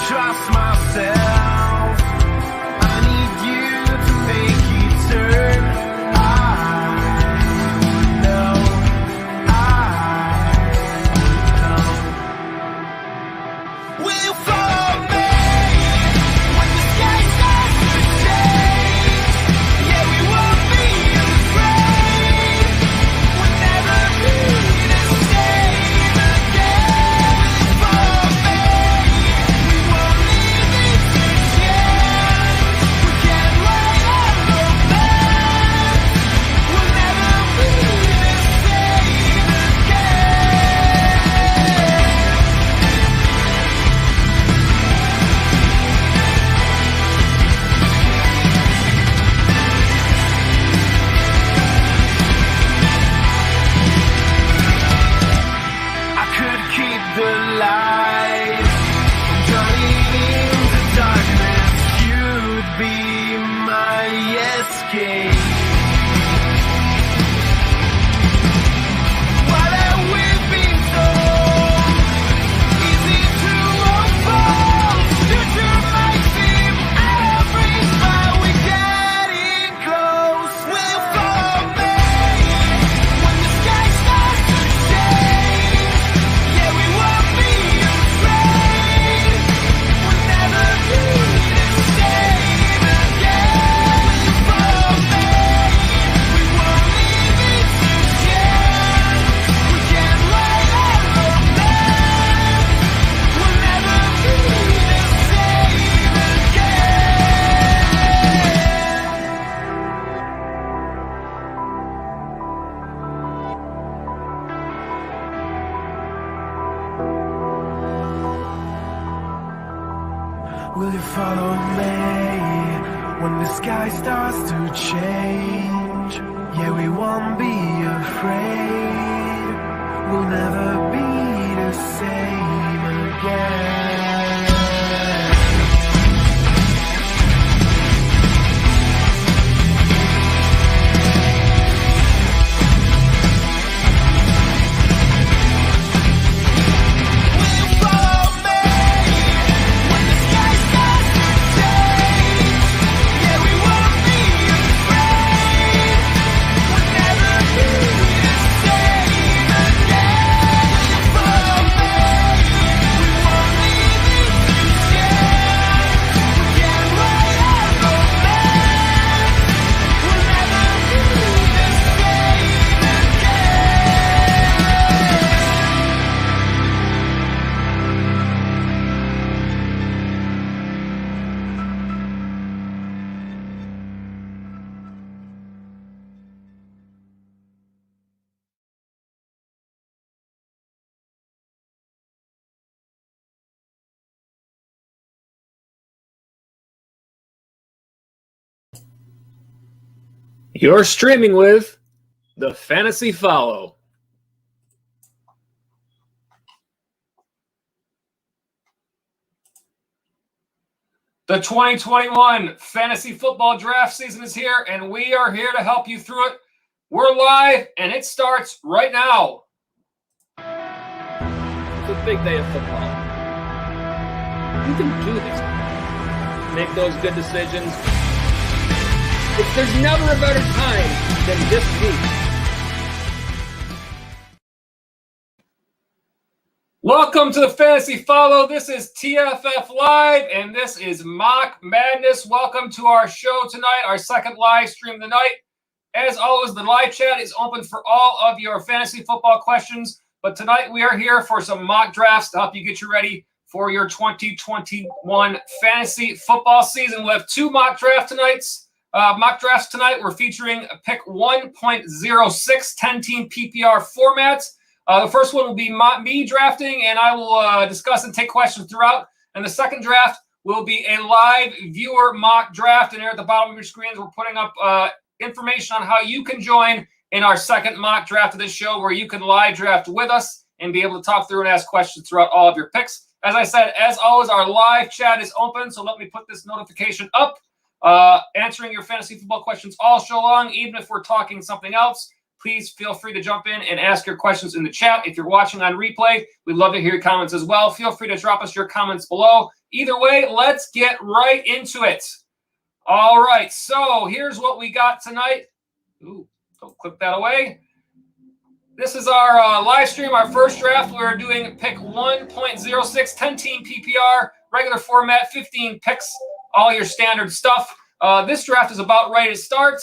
trust myself. I need you to make it turn. I know. Will you follow me when the sky starts to change? Yeah, we won't be afraid. We'll never be the same again. Will you follow me? We won't leave it to chance. We can't write our romance. We'll never be the same again. I could keep the light from turning into darkness. You'd be my escape. Why have we been so easy to unfold? Future might seem every but we're getting close. Will you follow me when the sky starts to change? Yeah, we won't be afraid. We'll never be the same again. Will you follow me? We won't leave it to chance. We can't write our romance. We'll never be the same again. Will you follow me when the sky starts to change? Yeah, we won't be afraid. We'll never be the same again. Will you follow me when the sky starts to change? Yeah, we won't be afraid. We'll never be the same again. Will you follow me? We won't leave it to chance. We can't write our romance. We'll never be the same You're streaming with the Fantasy Follow. The 2021 Fantasy Football Draft season is here, and we are here to help you through it. We're live, and it starts right now. It's a big day of football. You can do this. Make those good decisions. There's never a better time than this week. Welcome to the Fantasy Follow. This is TFF Live, and this is Mock Madness. Welcome to our show tonight, our second live stream of the night. As always, the live chat is open for all of your fantasy football questions, but tonight we are here for some mock drafts to help you get you ready for your 2021 fantasy football season. We'll have two mock drafts tonight. We're featuring pick 1.06 10-team PPR formats. The first one will be me drafting, and I will discuss and take questions throughout. And the second draft will be a live viewer mock draft. And there at the bottom of your screens, we're putting up information on how you can join in our second mock draft of this show, where you can live draft with us and be able to talk through and ask questions throughout all of your picks. As I said, as always, our live chat is open, so let me put this notification up. Answering your fantasy football questions all show long, even if we're talking something else. please feel free to jump in and ask your questions in the chat. If you're watching on replay, we'd love to hear your comments as well. Feel free to drop us your comments below. Either way, let's get right into it. All right, so here's what we got tonight. Ooh, don't click that away. This is our live stream, our first draft. We're doing pick 1.06, 10-team PPR, regular format, 15 picks, all your standard stuff. This draft is about ready to start.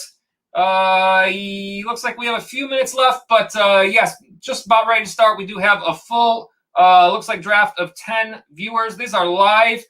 Looks like we have a few minutes left, but yes, just about ready to start. We do have a full, looks like draft of 10 viewers. These are live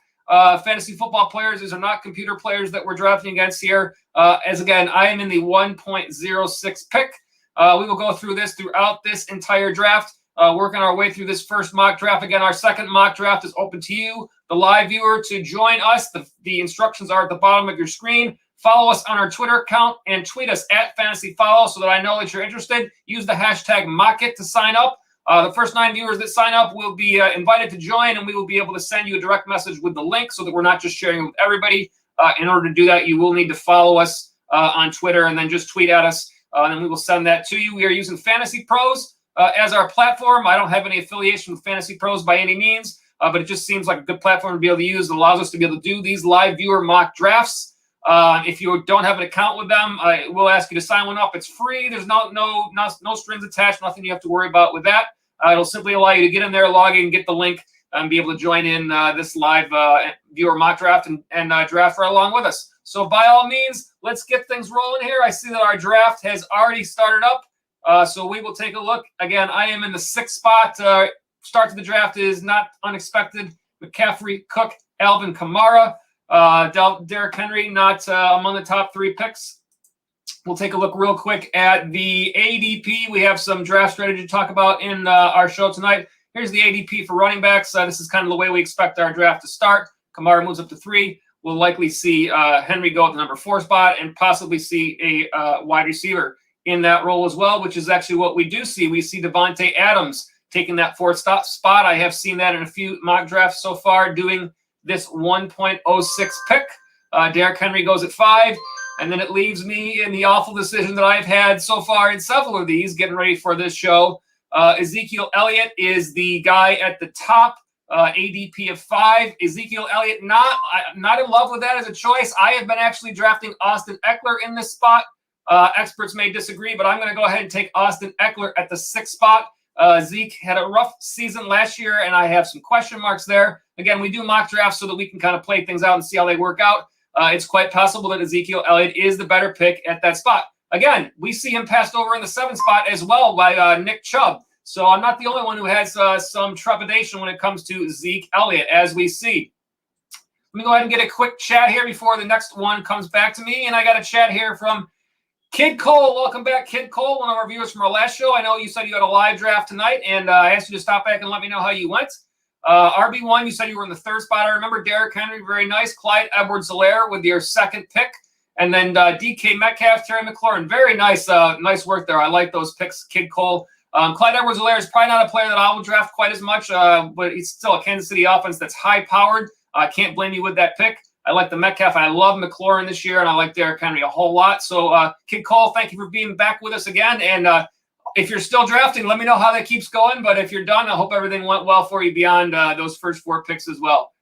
fantasy football players. These are not computer players that we're drafting against here. As again, I am in the 1.06 pick. We will go through this throughout this entire draft, working our way through this first mock draft. Again, our second mock draft is open to you, the live viewer, to join us. The instructions are at the bottom of your screen. Follow us on our Twitter account and tweet us at FantasyFollow so that I know that you're interested. Use the hashtag MockIt to sign up. The first 9 viewers that sign up will be invited to join, and we will be able to send you a direct message with the link so that we're not just sharing it with everybody. In order to do that, you will need to follow us on Twitter and then just tweet at us. And we will send that to you. We are using Fantasy Pros as our platform. I don't have any affiliation with Fantasy Pros by any means, but it just seems like a good platform to be able to use. It allows us to be able to do these live viewer mock drafts. If you don't have an account with them, we'll ask you to sign one up. It's free. There's no strings attached, nothing you have to worry about with that. It'll simply allow you to get in there, log in, get the link, and be able to join in this live viewer mock draft and draft right along with us. So by all means, let's get things rolling here. I see that our draft has already started up, so we will take a look. Again, I am in the 6th spot. Start to the draft is not unexpected. McCaffrey, Cook, Alvin Kamara, Derrick Henry, not among the top 3 picks. We'll take a look real quick at the ADP. We have some draft strategy to talk about in our show tonight. Here's the ADP for running backs. This is kind of the way we expect our draft to start. Kamara moves up to 3. We'll likely see Henry go at the number 4 spot and possibly see a wide receiver in that role as well, which is actually what we do see. We see Devontae Adams taking that 4th spot. I have seen that in a few mock drafts so far, doing this 1.06 pick. Derrick Henry goes at 5. And then it leaves me in the awful decision that I've had so far in several of these, getting ready for this show. Ezekiel Elliott is the guy at the top, ADP of 5. Ezekiel Elliott, not in love with that as a choice. I have been actually drafting Austin Eckler in this spot. Experts may disagree, but I'm going to go ahead and take Austin Eckler at the 6th spot. Zeke had a rough season last year, and I have some question marks there. Again, we do mock drafts so that we can kind of play things out and see how they work out. It's quite possible that Ezekiel Elliott is the better pick at that spot. Again, we see him passed over in the 7th spot as well by Nick Chubb. So I'm not the only one who has some trepidation when it comes to Zeke Elliott, as we see. Let me go ahead and get a quick chat here before the next one comes back to me. And I got a chat here from Kid Cole. Welcome back, Kid Cole, one of our viewers from our last show. I know you said you had a live draft tonight, and I asked you to stop back and let me know how you went. RB1, you said you were in the 3rd spot. I remember Derrick Henry, very nice. Clyde Edwards-Helaire with your 2nd pick. And then DK Metcalf, Terry McLaurin. Very nice nice work there. I like those picks, Kid Cole. Clyde Edwards-Helaire is probably not a player that I will draft quite as much, but he's still a Kansas City offense that's high-powered. I can't blame you with that pick. I like the Metcalf. I love McLaurin this year, and I like Derrick Henry a whole lot. So, Kid Cole, thank you for being back with us again. And if you're still drafting, let me know how that keeps going. But if you're done, I hope everything went well for you beyond those first 4 picks as well.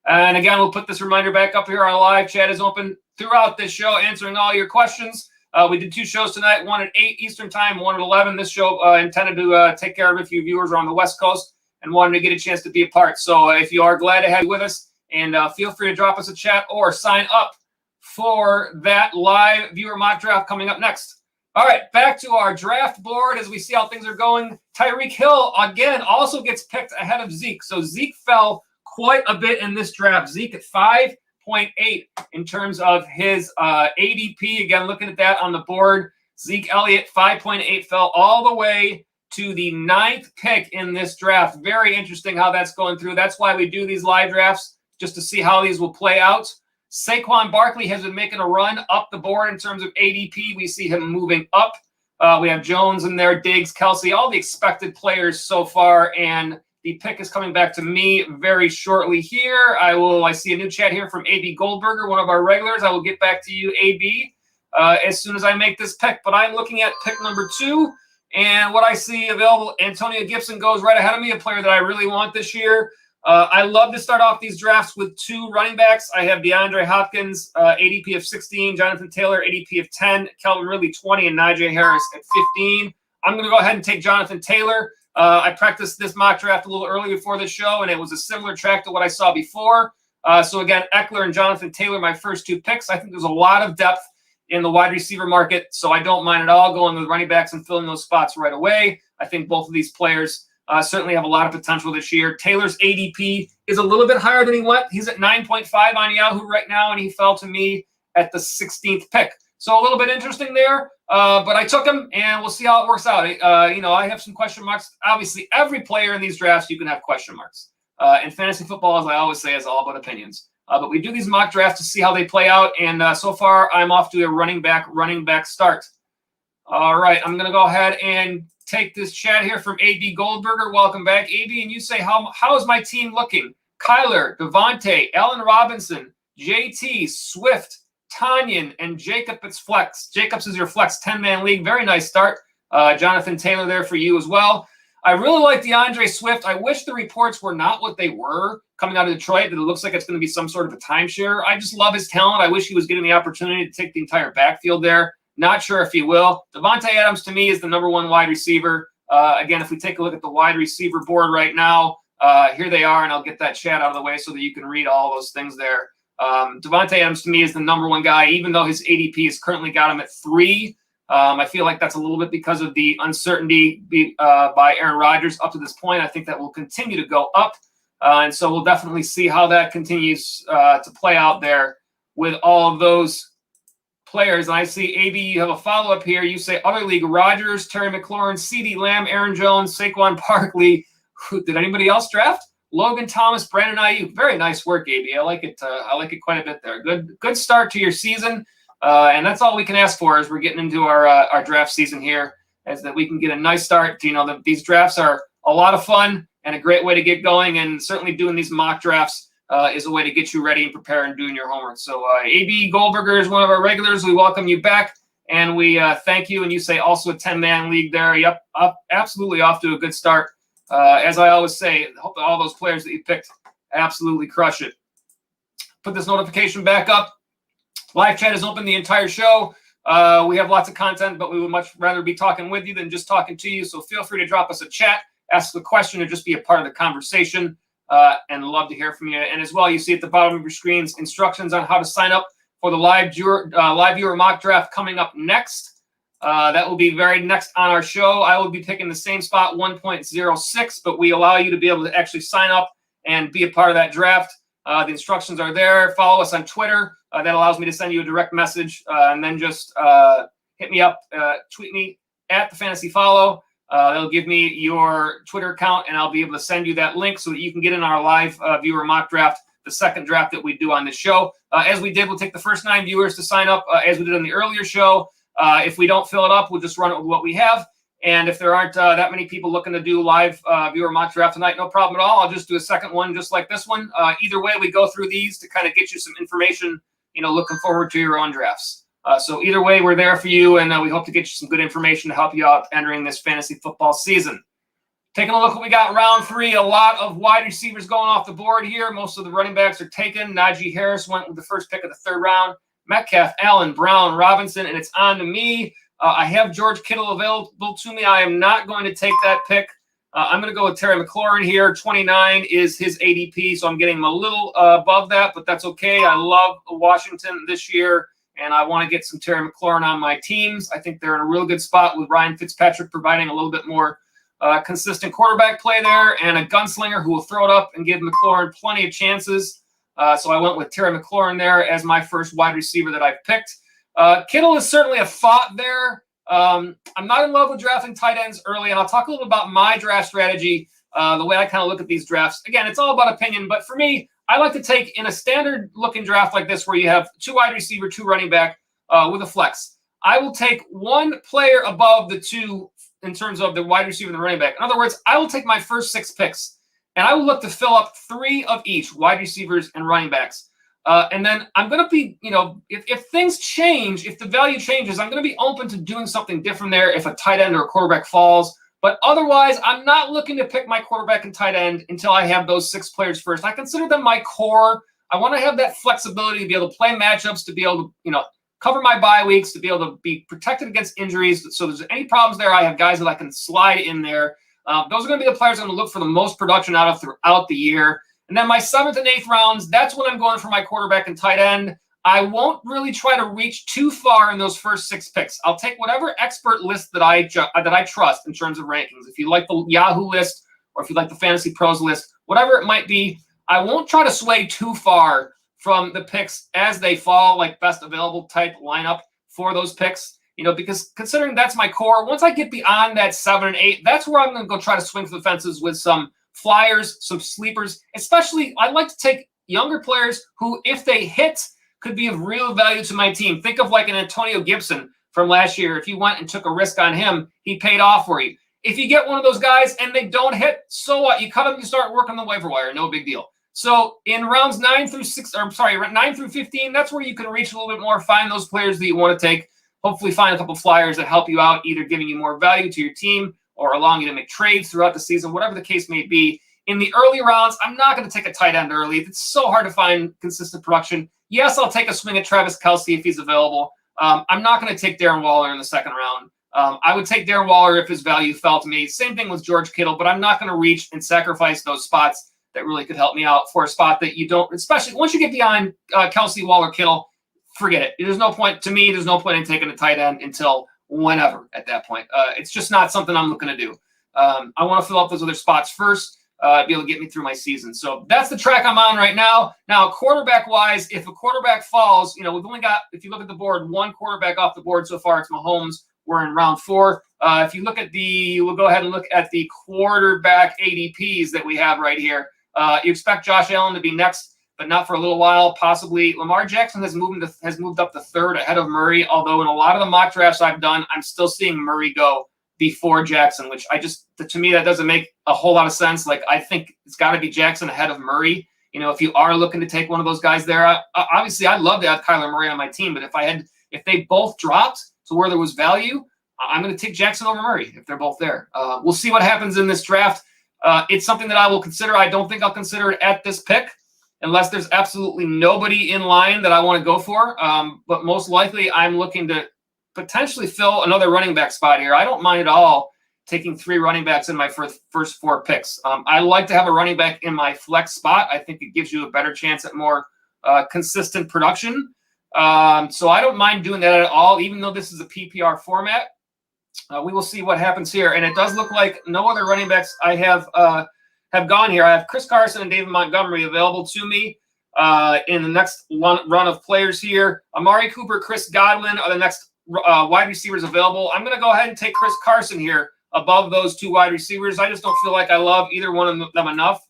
And again, we'll put this reminder back up here. Our live chat is open throughout this show, answering all your questions. We did 2 shows tonight, one at 8 Eastern time, one at 11. This show intended to take care of a few viewers around the West Coast and wanted to get a chance to be a part. So if you are glad to have you with us, and feel free to drop us a chat or sign up for that live viewer mock draft coming up next. All right, back to our draft board as we see how things are going. Tyreek Hill, again, also gets picked ahead of Zeke. So Zeke fell quite a bit in this draft. Zeke at 5.8 in terms of his ADP. Again, looking at that on the board, Zeke Elliott, 5.8, fell all the way to the 9th pick in this draft. Very interesting how that's going through. That's why we do these live drafts, just to see how these will play out. Saquon Barkley has been making a run up the board in terms of ADP. We see him moving up. We have Jones in there, Diggs, Kelsey, all the expected players so far. And the pick is coming back to me very shortly here. I see a new chat here from AB Goldberger, one of our regulars. I will get back to you, AB. as soon as I make this pick. But I'm looking at pick number 2, and what I see available, Antonio Gibson goes right ahead of me, a player that I really want this year. I love to start off these drafts with 2 running backs. I have DeAndre Hopkins, ADP of 16, Jonathan Taylor, ADP of 10, Calvin Ridley 20, and Najee Harris at 15. I'm going to go ahead and take Jonathan Taylor. I practiced this mock draft a little early before the show, and it was a similar track to what I saw before. So again, Eckler and Jonathan Taylor, my first 2 picks. I think there's a lot of depth in the wide receiver market, so I don't mind at all going with running backs and filling those spots right away. I think both of these players certainly have a lot of potential this year. Taylor's ADP is a little bit higher than he went. He's at 9.5 on Yahoo right now, and he fell to me at the 16th pick. So a little bit interesting there, but I took him, and we'll see how it works out. I have some question marks. Obviously, every player in these drafts, you can have question marks. And fantasy football, as I always say, is all about opinions. But we do these mock drafts to see how they play out, and so far I'm off to a running back start. All right, I'm going to go ahead and take this chat here from AB Goldberger. Welcome back, AB. And you say, how is my team looking? Kyler, Devontae, Allen Robinson, JT, Swift, Tanyan, and Jacob. It's flex. Jacobs is your flex 10-man league. Very nice start. Jonathan Taylor there for you as well. I really like DeAndre Swift. I wish the reports were not what they were coming out of Detroit, that it looks like it's going to be some sort of a timeshare. I just love his talent. I wish he was getting the opportunity to take the entire backfield there. Not sure if he will. Devontae Adams, to me, is the number 1 wide receiver. Again, if we take a look at the wide receiver board right now, here they are, and I'll get that chat out of the way so that you can read all those things there. Devontae Adams, to me, is the number 1 guy, even though his ADP has currently got him at 3. I feel like that's a little bit because of the uncertainty by Aaron Rodgers up to this point. I think that will continue to go up. And so we'll definitely see how that continues to play out there with all of those players. And I see, AB, you have a follow-up here. You say other league: Rodgers, Terry McLaurin, CeeDee Lamb, Aaron Jones, Saquon Barkley. Did anybody else draft? Logan Thomas, Brandon Ayuk. Very nice work, AB. I like it. I like it quite a bit there. Good start to your season. And that's all we can ask for as we're getting into our draft season here, is that we can get a nice start. These drafts are a lot of fun and a great way to get going, and certainly doing these mock drafts is a way to get you ready and prepare and doing your homework. So AB Goldberger is one of our regulars. We welcome you back, and we thank you. And you say also a 10-man league there. Yep, absolutely off to a good start. As I always say, I hope that all those players that you picked absolutely crush it. Put this notification back up. Live chat is open the entire show. We have lots of content, but we would much rather be talking with you than just talking to you. So feel free to drop us a chat, ask the question, or just be a part of the conversation, and love to hear from you. And as well, you see at the bottom of your screens instructions on how to sign up for the live viewer mock draft coming up next. That will be very next on our show. I will be picking the same spot, 1.06, but we allow you to be able to actually sign up and be a part of that draft. The instructions are there. Follow us on Twitter. That allows me to send you a direct message, and then just hit me up, tweet me at the Fantasy Follow. That'll give me your Twitter account, and I'll be able to send you that link so that you can get in our live viewer mock draft, the second draft that we do on this show. As we did, we'll take the first 9 viewers to sign up, as we did on the earlier show. If we don't fill it up, we'll just run it with what we have. And if there aren't that many people looking to do live viewer mock draft tonight, no problem at all. I'll just do a second one just like this one. Either way, we go through these to kind of get you some information, looking forward to your own drafts. So either way, we're there for you, and we hope to get you some good information to help you out entering this fantasy football season. Taking a look what we got in round 3, a lot of wide receivers going off the board here. Most of the running backs are taken. Najee Harris went with the first pick of the 3rd round. Metcalf, Allen, Brown, Robinson, and it's on to me. I have George Kittle available to me. I am not going to take that pick. I'm going to go with Terry McLaurin here. 29 is his ADP, so I'm getting him a little above that, but that's okay. I love Washington this year, and I want to get some Terry McLaurin on my teams. I think they're in a real good spot with Ryan Fitzpatrick providing a little bit more consistent quarterback play there, and a gunslinger who will throw it up and give McLaurin plenty of chances. So I went with Terry McLaurin there as my first wide receiver that I've picked. Kittle is certainly a thought there. I'm not in love with drafting tight ends early, and I'll talk a little bit about my draft strategy, the way I kind of look at these drafts. Again, it's all about opinion, but for me, I like to take in a standard-looking draft like this where you have 2 wide receiver, 2 running back with a flex. I will take 1 player above the 2 in terms of the wide receiver and the running back. In other words, I will take my first 6 picks, and I will look to fill up 3 of each, wide receivers and running backs. And then I'm going to be, if things change, if the value changes, I'm going to be open to doing something different there if a tight end or a quarterback falls. But otherwise, I'm not looking to pick my quarterback and tight end until I have those 6 players first. I consider them my core. I want to have that flexibility to be able to play matchups, to be able to, cover my bye weeks, to be able to be protected against injuries. So if there's any problems there, I have guys that I can slide in there. Those are going to be the players I'm going to look for the most production out of throughout the year. And then my 7th and 8th rounds, that's when I'm going for my quarterback and tight end. I won't really try to reach too far in those first 6 picks. I'll take whatever expert list that I trust in terms of rankings. If you like the Yahoo list or if you like the Fantasy Pros list, whatever it might be, I won't try to sway too far from the picks as they fall, like best available type lineup for those picks. Because considering that's my core, once I get beyond that 7 and 8, that's where I'm going to go try to swing for the fences with some flyers, some sleepers. Especially, I like to take younger players who, if they hit, could be of real value to my team. Think of like an Antonio Gibson from last year. If you went and took a risk on him, he paid off for you. If you get one of those guys and they don't hit, so what? You cut them, you start working the waiver wire. No big deal. So in rounds 9 through 15, that's where you can reach a little bit more, find those players that you want to take, hopefully find a couple flyers that help you out, either giving you more value to your team or allowing you to make trades throughout the season, whatever the case may be. In the early rounds, I'm not going to take a tight end early. It's so hard to find consistent production. Yes, I'll take a swing at Travis Kelce if he's available. I'm not going to take Darren Waller in the 2nd round. I would take Darren Waller if his value fell to me. Same thing with George Kittle, but I'm not going to reach and sacrifice those spots that really could help me out for a spot that you don't, especially once you get beyond Kelce, Waller, Kittle, forget it. There's no point, to me, there's no point in taking a tight end until whenever at that point. It's just not something I'm looking to do. I want to fill up those other spots first, be able to get me through my season. So that's the track I'm on right now. Now, quarterback-wise, if a quarterback falls, we've only got, if you look at the board, 1 quarterback off the board so far. It's Mahomes. We're in round 4. If you look at we'll go ahead and look at the quarterback ADPs that we have right here. You expect Josh Allen to be next, but not for a little while. Possibly Lamar Jackson has moved up to 3rd ahead of Murray. Although in a lot of the mock drafts I've done, I'm still seeing Murray go before Jackson, which to me, that doesn't make a whole lot of sense. Like, I think it's got to be Jackson ahead of Murray. If you are looking to take one of those guys there, obviously I'd love to have Kyler Murray on my team, but if they both dropped to where there was value, I'm going to take Jackson over Murray if they're both there. We'll see what happens in this draft. It's something that I will consider. I don't think I'll consider it at this pick unless there's absolutely nobody in line that I want to go for. But most likely I'm looking to potentially fill another running back spot here. I don't mind at all taking 3 running backs in my first 4 picks. I like to have a running back in my flex spot. I think it gives you a better chance at more consistent production. So I don't mind doing that at all, even though this is a PPR format. We will see what happens here. And it does look like no other running backs I have gone here. I have Chris Carson and David Montgomery available to me in the next run of players here. Amari Cooper, Chris Godwin are the next wide receivers available. I'm going to go ahead and take Chris Carson here above those 2 wide receivers. I just don't feel like I love either one of them enough.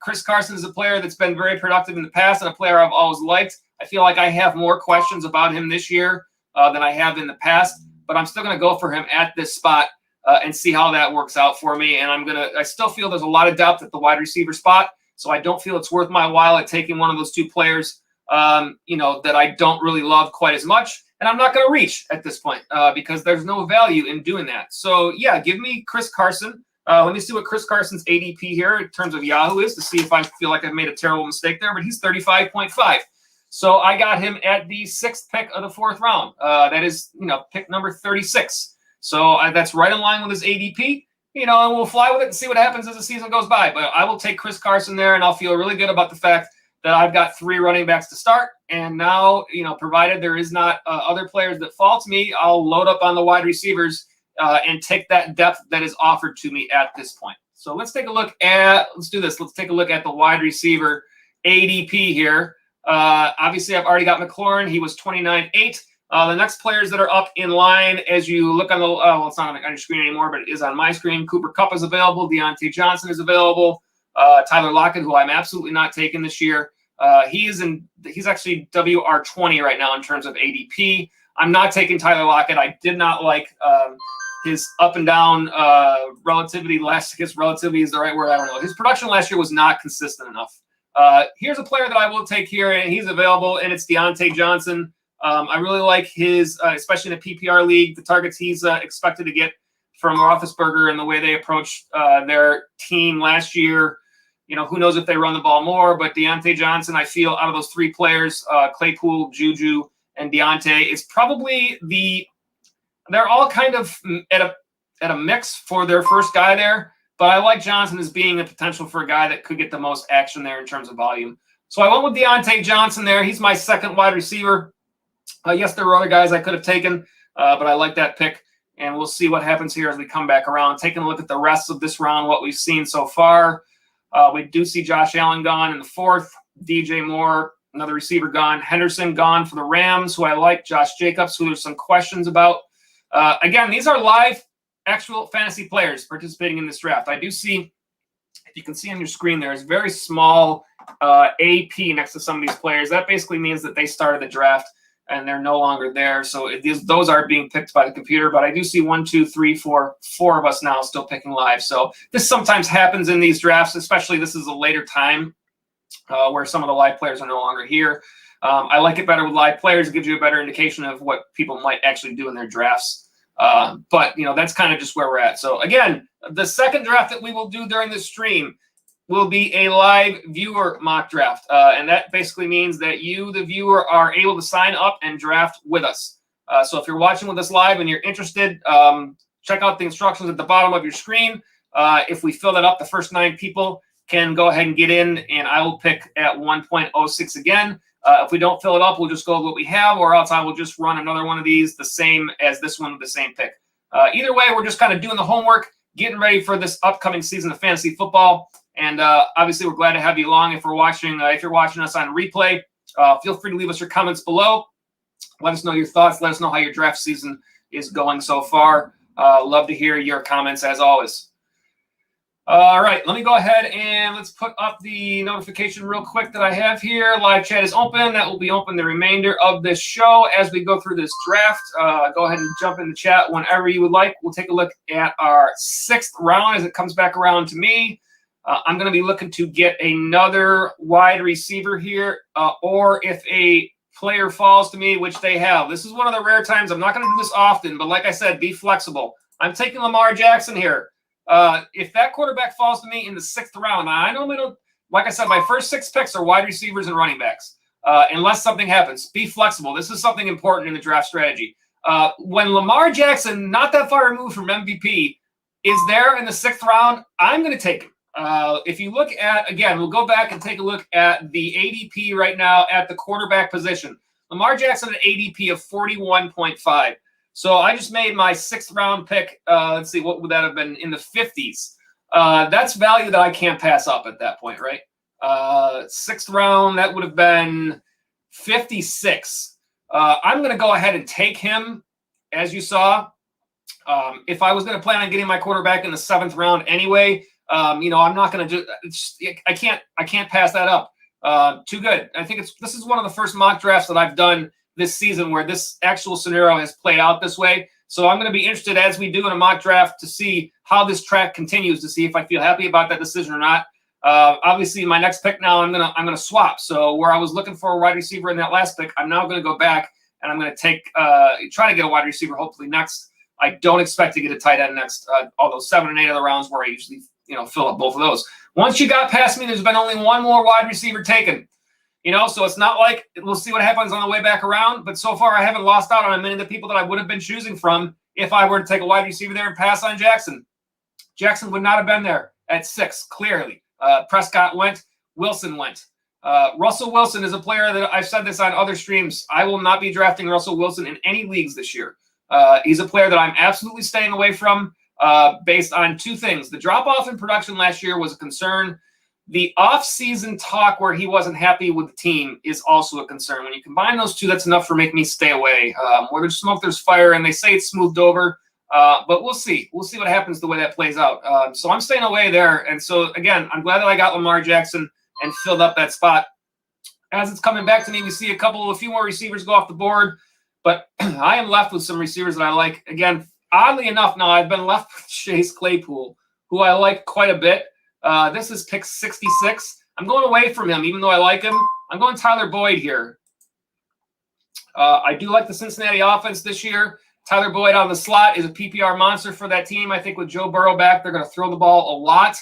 Chris Carson is a player that's been very productive in the past and a player I've always liked. I feel like I have more questions about him this year than I have in the past. But I'm still going to go for him at this spot and see how that works out for me. And I still feel there's a lot of depth at the wide receiver spot, so I don't feel it's worth my while at taking one of those 2 players, that I don't really love quite as much. And I'm not going to reach at this point because there's no value in doing that. So yeah, give me Chris Carson. Let me see what Chris Carson's ADP here in terms of Yahoo is to see if I feel like I've made a terrible mistake there. But he's 35.5. So I got him at the 6th pick of the 4th round. That is, pick number 36. So that's right in line with his ADP, and we'll fly with it and see what happens as the season goes by. But I will take Chris Carson there, and I'll feel really good about the fact that I've got 3 running backs to start. And now, provided there is not other players that fall to me, I'll load up on the wide receivers and take that depth that is offered to me at this point. So let's take a look at, let's take a look at the wide receiver ADP here. Obviously, I've already got McLaurin. He was 29.8. The next players that are up in line, as you look on the, well, it's not on your screen anymore, but it is on my screen. Cooper Kupp is available. Deontay Johnson is available. Tyler Lockett, who I'm absolutely not taking this year. He's actually WR20 right now in terms of ADP. I'm not taking Tyler Lockett. I did not like his up and down relativity. I guess relativity is the right word. I don't know. His production last year was not consistent enough. Here's a player that I will take here, and he's available, and it's Diontae Johnson. I really like his, especially in a PPR league, the targets he's expected to get from Roethlisberger and the way they approached their team last year. Who knows if they run the ball more, but Diontae Johnson, I feel out of those three players, Claypool, Juju, and Diontae, is probably they're all kind of at a mix for their first guy there, but I like Johnson as being a potential for a guy that could get the most action there in terms of volume. So I went with Diontae Johnson there. He's my second wide receiver. Yes, there were other guys I could have taken, but I like that pick, and we'll see what happens here as we come back around. Taking a look at the rest of this round, what we've seen so far. We do see Josh Allen gone in the fourth, DJ Moore, another receiver gone, Henderson gone for the Rams, who I like, Josh Jacobs, who there's some questions about. Again, these are live, actual fantasy players participating in this draft. I do see, if you can see on your screen, there is very small AP next to some of these players. That basically means that they started the draft and they're no longer there. So those are being picked by the computer. But I do see 1, 2, 3, 4 of us now still picking live. So this sometimes happens in these drafts, especially this is a later time where some of the live players are no longer here. I like it better with live players. It gives you a better indication of what people might actually do in their drafts. But that's kind of just where we're at. So again, the second draft that we will do during this stream will be a live viewer mock draft. And that basically means that you, the viewer, are able to sign up and draft with us. So if you're watching with us live and you're interested, check out the instructions at the bottom of your screen. If we fill that up, the first 9 people can go ahead and get in, and I will pick at 1.06 again. If we don't fill it up, we'll just go with what we have, or else I will just run another one of these the same as this one with the same pick. Either way, we're just kind of doing the homework, getting ready for this upcoming season of fantasy football. And obviously, we're glad to have you along. If you're watching us on replay, feel free to leave us your comments below. Let us know your thoughts. Let us know how your draft season is going so far. Love to hear your comments as always. All right, let me go ahead and let's put up the notification real quick that I have here. Live chat is open. That will be open the remainder of this show as we go through this draft. Go ahead and jump in the chat whenever you would like. We'll take a look at our 6th round as it comes back around to me. I'm going to be looking to get another wide receiver here, or if a player falls to me, which they have. This is one of the rare times. I'm not going to do this often, but like I said, be flexible. I'm taking Lamar Jackson here. If that quarterback falls to me in the 6th round, I normally don't, like I said, my first 6 picks are wide receivers and running backs, unless something happens. Be flexible. This is something important in the draft strategy. When Lamar Jackson, not that far removed from MVP, is there in the 6th round, I'm going to take him. If you look at, again, we'll go back and take a look at the ADP right now at the quarterback position. Lamar Jackson at ADP of 41.5. So I just made my 6th round pick. Let's see, what would that have been in the 50s? That's value that I can't pass up at that point, right? 6th round, that would have been 56. I'm going to go ahead and take him, as you saw. If I was going to plan on getting my quarterback in the 7th round anyway, I'm not going to just. I can't pass that up. Too good. I think this is one of the first mock drafts that I've done this season where this actual scenario has played out this way. So I'm going to be interested as we do in a mock draft to see how this track continues, to see if I feel happy about that decision or not. Obviously, my next pick now, I'm gonna swap. So where I was looking for a wide receiver in that last pick, I'm now going to go back and I'm going to try to get a wide receiver hopefully next. I don't expect to get a tight end next, although 7 and 8 other rounds where I usually fill up both of those. Once you got past me, there's been only one more wide receiver taken. So it's not like we'll see what happens on the way back around. But so far, I haven't lost out on many of the people that I would have been choosing from if I were to take a wide receiver there and pass on Jackson. Jackson would not have been there at 6, clearly. Prescott went. Wilson went. Russell Wilson is a player that I've said this on other streams. I will not be drafting Russell Wilson in any leagues this year. He's a player that I'm absolutely staying away from based on 2 things. The drop-off in production last year was a concern. The off-season talk where he wasn't happy with the team is also a concern. When you combine those 2, that's enough for making me stay away. Where there's smoke, there's fire, and they say it's smoothed over. But we'll see. We'll see what happens the way that plays out. So I'm staying away there. And so, again, I'm glad that I got Lamar Jackson and filled up that spot. As it's coming back to me, we see a few more receivers go off the board. But I am left with some receivers that I like. Again, oddly enough, now I've been left with Chase Claypool, who I like quite a bit. This is pick 66. I'm going away from him, even though I like him. I'm going Tyler Boyd here. I do like the Cincinnati offense this year. Tyler Boyd on the slot is a PPR monster for that team. I think with Joe Burrow back, they're going to throw the ball a lot.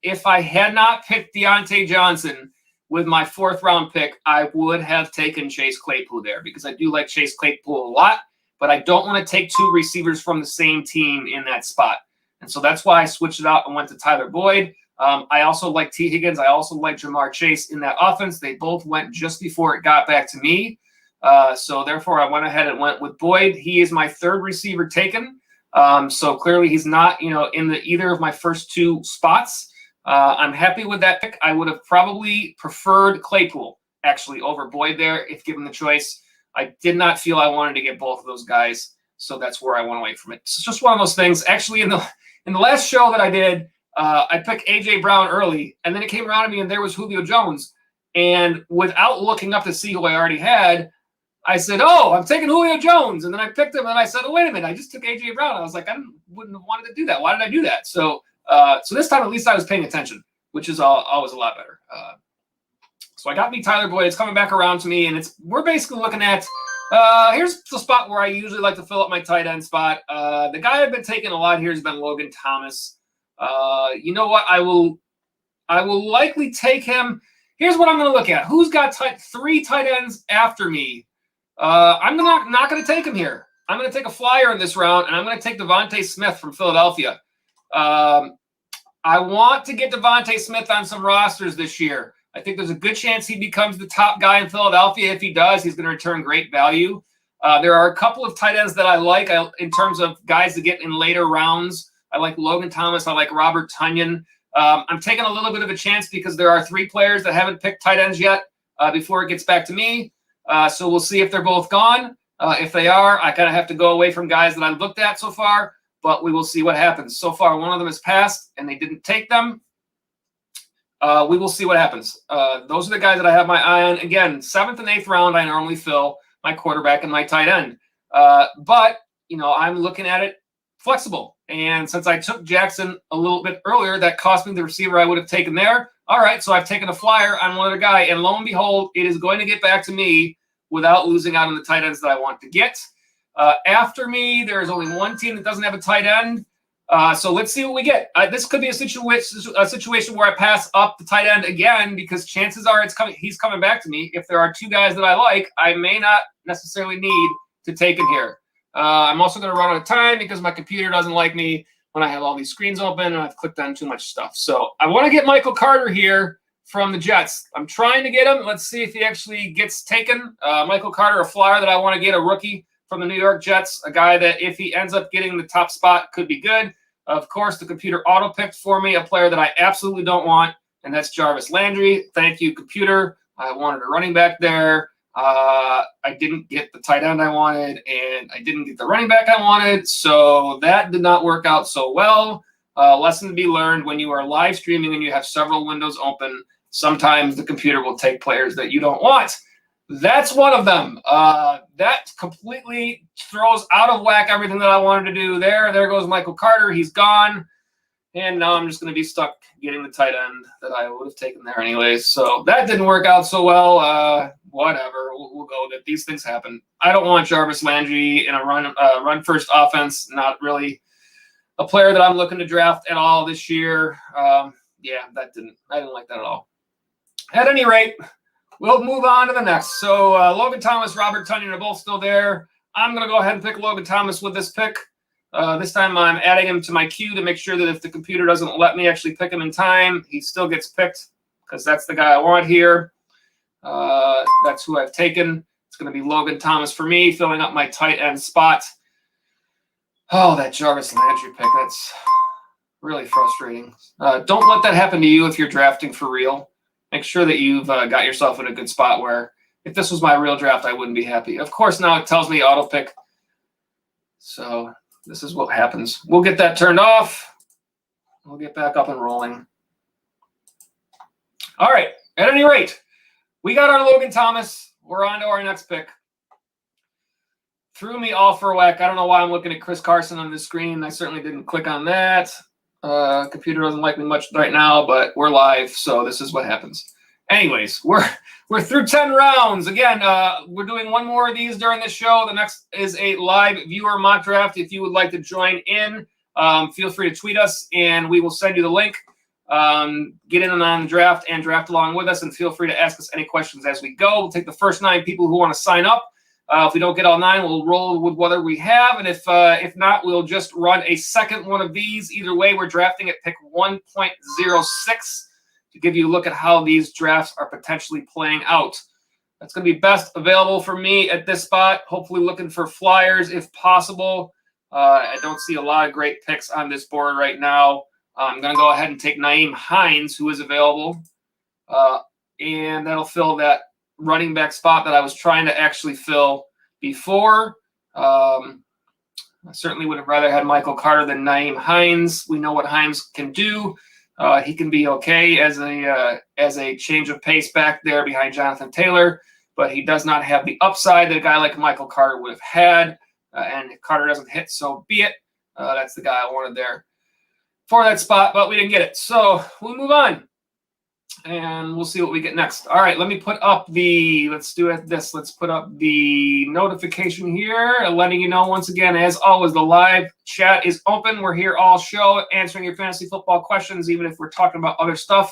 If I had not picked Deontay Johnson with my 4th round pick, I would have taken Chase Claypool there because I do like Chase Claypool a lot, but I don't want to take 2 receivers from the same team in that spot. And so that's why I switched it out and went to Tyler Boyd. I also like T. Higgins. I also like Jamar Chase in that offense. They both went just before it got back to me. So therefore, I went ahead and went with Boyd. He is my 3rd receiver taken. So clearly he's not, in either of my first 2 spots. I'm happy with that pick. I would have probably preferred Claypool actually over Boyd there if given the choice. I did not feel I wanted to get both of those guys, so that's where I went away from it. It's just one of those things. Actually, in the last show that I did, I picked A.J. Brown early, and then it came around to me, and there was Julio Jones. And without looking up to see who I already had, I said, oh, I'm taking Julio Jones. And then I picked him, and I said, oh, wait a minute, I just took A.J. Brown. I was like, wouldn't have wanted to do that. Why did I do that? So this time, at least I was paying attention, which is always a lot better. So I got me Tyler Boyd. It's coming back around to me, and we're basically looking at here's the spot where I usually like to fill up my tight end spot. The guy I've been taking a lot here has been Logan Thomas. You know what? I will likely take him. Here's what I'm going to look at. Who's got 3 tight ends after me? I'm not going to take him here. I'm going to take a flyer in this round, and I'm going to take Devontae Smith from Philadelphia. I want to get Devontae Smith on some rosters this year. I think there's a good chance he becomes the top guy in Philadelphia. If he does, he's going to return great value. There are a couple of tight ends that I like in terms of guys to get in later rounds. I like Logan Thomas. I like Robert Tonyan. I'm taking a little bit of a chance because there are 3 players that haven't picked tight ends yet before it gets back to me. So we'll see if they're both gone. If they are, I kind of have to go away from guys that I've looked at so far, but we will see what happens. So far, one of them has passed, and they didn't take them. We will see what happens. Those are the guys that I have my eye on. Again, 7th and 8th round, I normally fill my quarterback and my tight end. But, I'm looking at it flexible. And since I took Jackson a little bit earlier, that cost me the receiver I would have taken there. All right, so I've taken a flyer on one other guy, and lo and behold, it is going to get back to me without losing out on the tight ends that I want to get. After me, there is only one team that doesn't have a tight end. So let's see what we get. This could be a situation where I pass up the tight end again because chances are he's coming back to me. If there are 2 guys that I like, I may not necessarily need to take him here. I'm also going to run out of time because my computer doesn't like me when I have all these screens open and I've clicked on too much stuff. So I want to get Michael Carter here from the Jets. I'm trying to get him. Let's see if he actually gets taken. Michael Carter, a flyer that I want to get, a rookie from the New York Jets, a guy that if he ends up getting the top spot could be good. Of course, the computer auto-picked for me a player that I absolutely don't want, and that's Jarvis Landry. Thank you, computer. I wanted a running back there. I didn't get the tight end I wanted, and I didn't get the running back I wanted, so that did not work out so well. Lesson to be learned, when you are live streaming and you have several windows open, sometimes the computer will take players that you don't want. That's one of them. That completely throws out of whack everything that I wanted to do there. There goes Michael Carter. He's gone. And now I'm just going to be stuck getting the tight end that I would have taken there anyways. So that didn't work out so well. Whatever. We'll go with it. These things happen. I don't want Jarvis Landry in a run-first offense. Not really a player that I'm looking to draft at all this year. Yeah, I didn't like that at all. At any rate, we'll move on to the next. So Logan Thomas, Robert Tonyan are both still there. I'm going to go ahead and pick Logan Thomas with this pick. This time I'm adding him to my queue to make sure that if the computer doesn't let me actually pick him in time, he still gets picked because that's the guy I want here. That's who I've taken. It's going to be Logan Thomas for me, filling up my tight end spot. Oh, that Jarvis Landry pick. That's really frustrating. Don't let that happen to you if you're drafting for real. Make sure that you've got yourself in a good spot where if this was my real draft, I wouldn't be happy. Of course, now it tells me auto pick. So this is what happens. We'll get that turned off. We'll get back up and rolling. All right. At any rate, we got our Logan Thomas. We're on to our next pick. Threw me all for a whack. I don't know why I'm looking at Chris Carson on the screen. I certainly didn't click on that. Computer doesn't like me much right now, but we're live, so this is what happens. Anyways, we're through 10 rounds. Again, we're doing one more of these during the show. The next is a live viewer mock draft. If you would like to join in, feel free to tweet us, and we will send you the link. Get in on the draft and draft along with us, and feel free to ask us any questions as we go. We'll take the first 9 people who want to sign up. If we don't get all 9, we'll roll with whether we have, and if not, we'll just run a second one of these. Either way, we're drafting at pick 1.06 to give you a look at how these drafts are potentially playing out. That's going to be best available for me at this spot. Hopefully looking for flyers if possible. I don't see a lot of great picks on this board right now. I'm going to go ahead and take Nyheim Hines, who is available, and that'll fill that running back spot that I was trying to actually fill before. I certainly would have rather had Michael Carter than Nyheim Hines. We know what Hines can do. He can be okay as a change of pace back there behind Jonathan Taylor, but he does not have the upside that a guy like Michael Carter would have had. And if Carter doesn't hit, so be it. That's the guy I wanted there for that spot, but we didn't get it. So we'll move on, and we'll see what we get next. All right, let me put up let's put up the notification here, letting you know once again, as always, the live chat is open. We're here all show answering your fantasy football questions, even if we're talking about other stuff.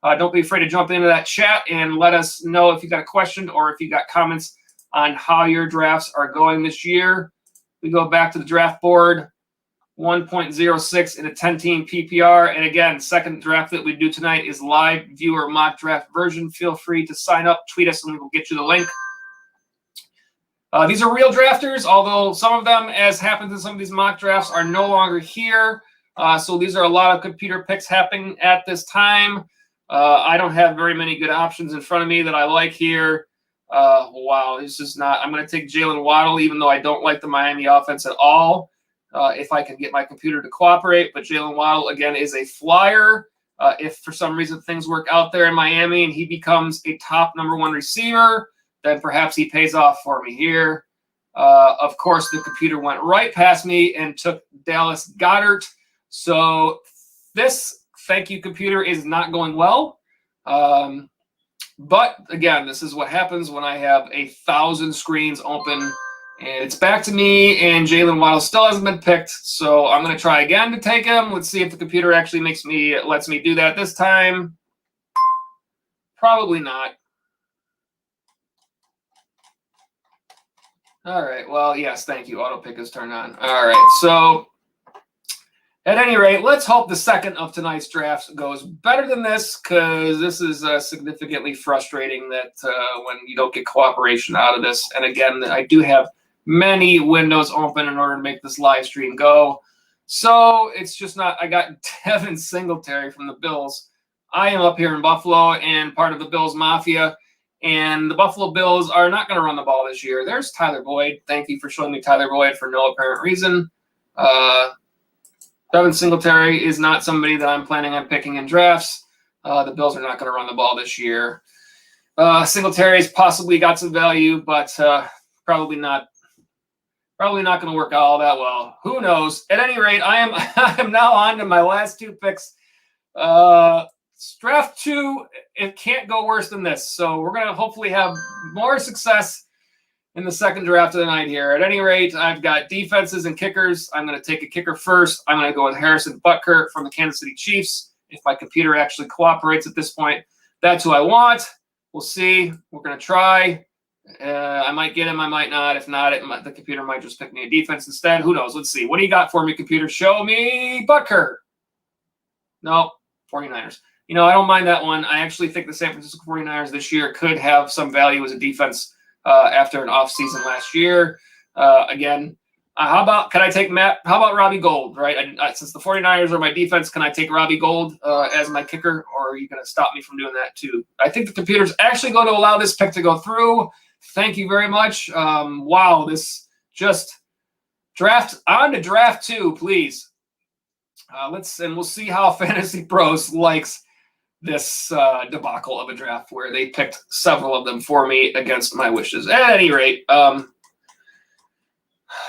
Don't be afraid to jump into that chat and let us know if you got a question or if you got comments on how your drafts are going this year. We go back to the draft board. 1.06 in a 10-team PPR. And again, second draft that we do tonight is live viewer mock draft version. Feel free to sign up, tweet us, and we will get you the link. These are real drafters, although some of them, as happens in some of these mock drafts, are no longer here. So these are a lot of computer picks happening at this time. I don't have very many good options in front of me that I like here. Wow, this is not – I'm going to take Jalen Waddle, even though I don't like the Miami offense at all. If I can get my computer to cooperate. But Jalen Waddle, again, is a flyer. If for some reason things work out there in Miami and he becomes a top #1 receiver, then perhaps he pays off for me here. Of course, the computer went right past me and took Dallas Goedert. So this, thank you, computer, is not going well. But, again, this is what happens when I have 1,000 screens open. And it's back to me, and Jalen Waddle still hasn't been picked, so I'm going to try again to take him. Let's see if the computer actually lets me do that this time. Probably not. All right, well, yes, thank you. Auto pick is turned on. All right, so at any rate, let's hope the second of tonight's draft goes better than this, because this is significantly frustrating that when you don't get cooperation out of this. And again, I do have many windows open in order to make this live stream go. So it's just not – I got Devin Singletary from the Bills. I am up here in Buffalo and part of the Bills Mafia, and the Buffalo Bills are not going to run the ball this year. There's Tyler Boyd. Thank you for showing me Tyler Boyd for no apparent reason. Devin Singletary is not somebody that I'm planning on picking in drafts. The Bills are not going to run the ball this year. Singletary's possibly got some value, but probably not going to work out all that well. Who knows? At any rate, I am now on to my last 2 picks. Draft 2, it can't go worse than this. So we're going to hopefully have more success in the second draft of the night here. At any rate, I've got defenses and kickers. I'm going to take a kicker first. I'm going to go with Harrison Butker from the Kansas City Chiefs. If my computer actually cooperates at this point, that's who I want. We'll see. We're going to try. I might get him. I might not. If not, the computer might just pick me a defense instead. Who knows? Let's see. What do you got for me, computer? Show me Butker. No, 49ers. I don't mind that one. I actually think the San Francisco 49ers this year could have some value as a defense after an off season last year. Again, can I take Matt? How about Robbie Gould, right? Since the 49ers are my defense, can I take Robbie Gould as my kicker, or are you going to stop me from doing that too? I think the computer's actually going to allow this pick to go through. Thank you very much. Wow, this just on to draft 2, please. We'll see how Fantasy Pros likes this debacle of a draft where they picked several of them for me against my wishes. At any rate,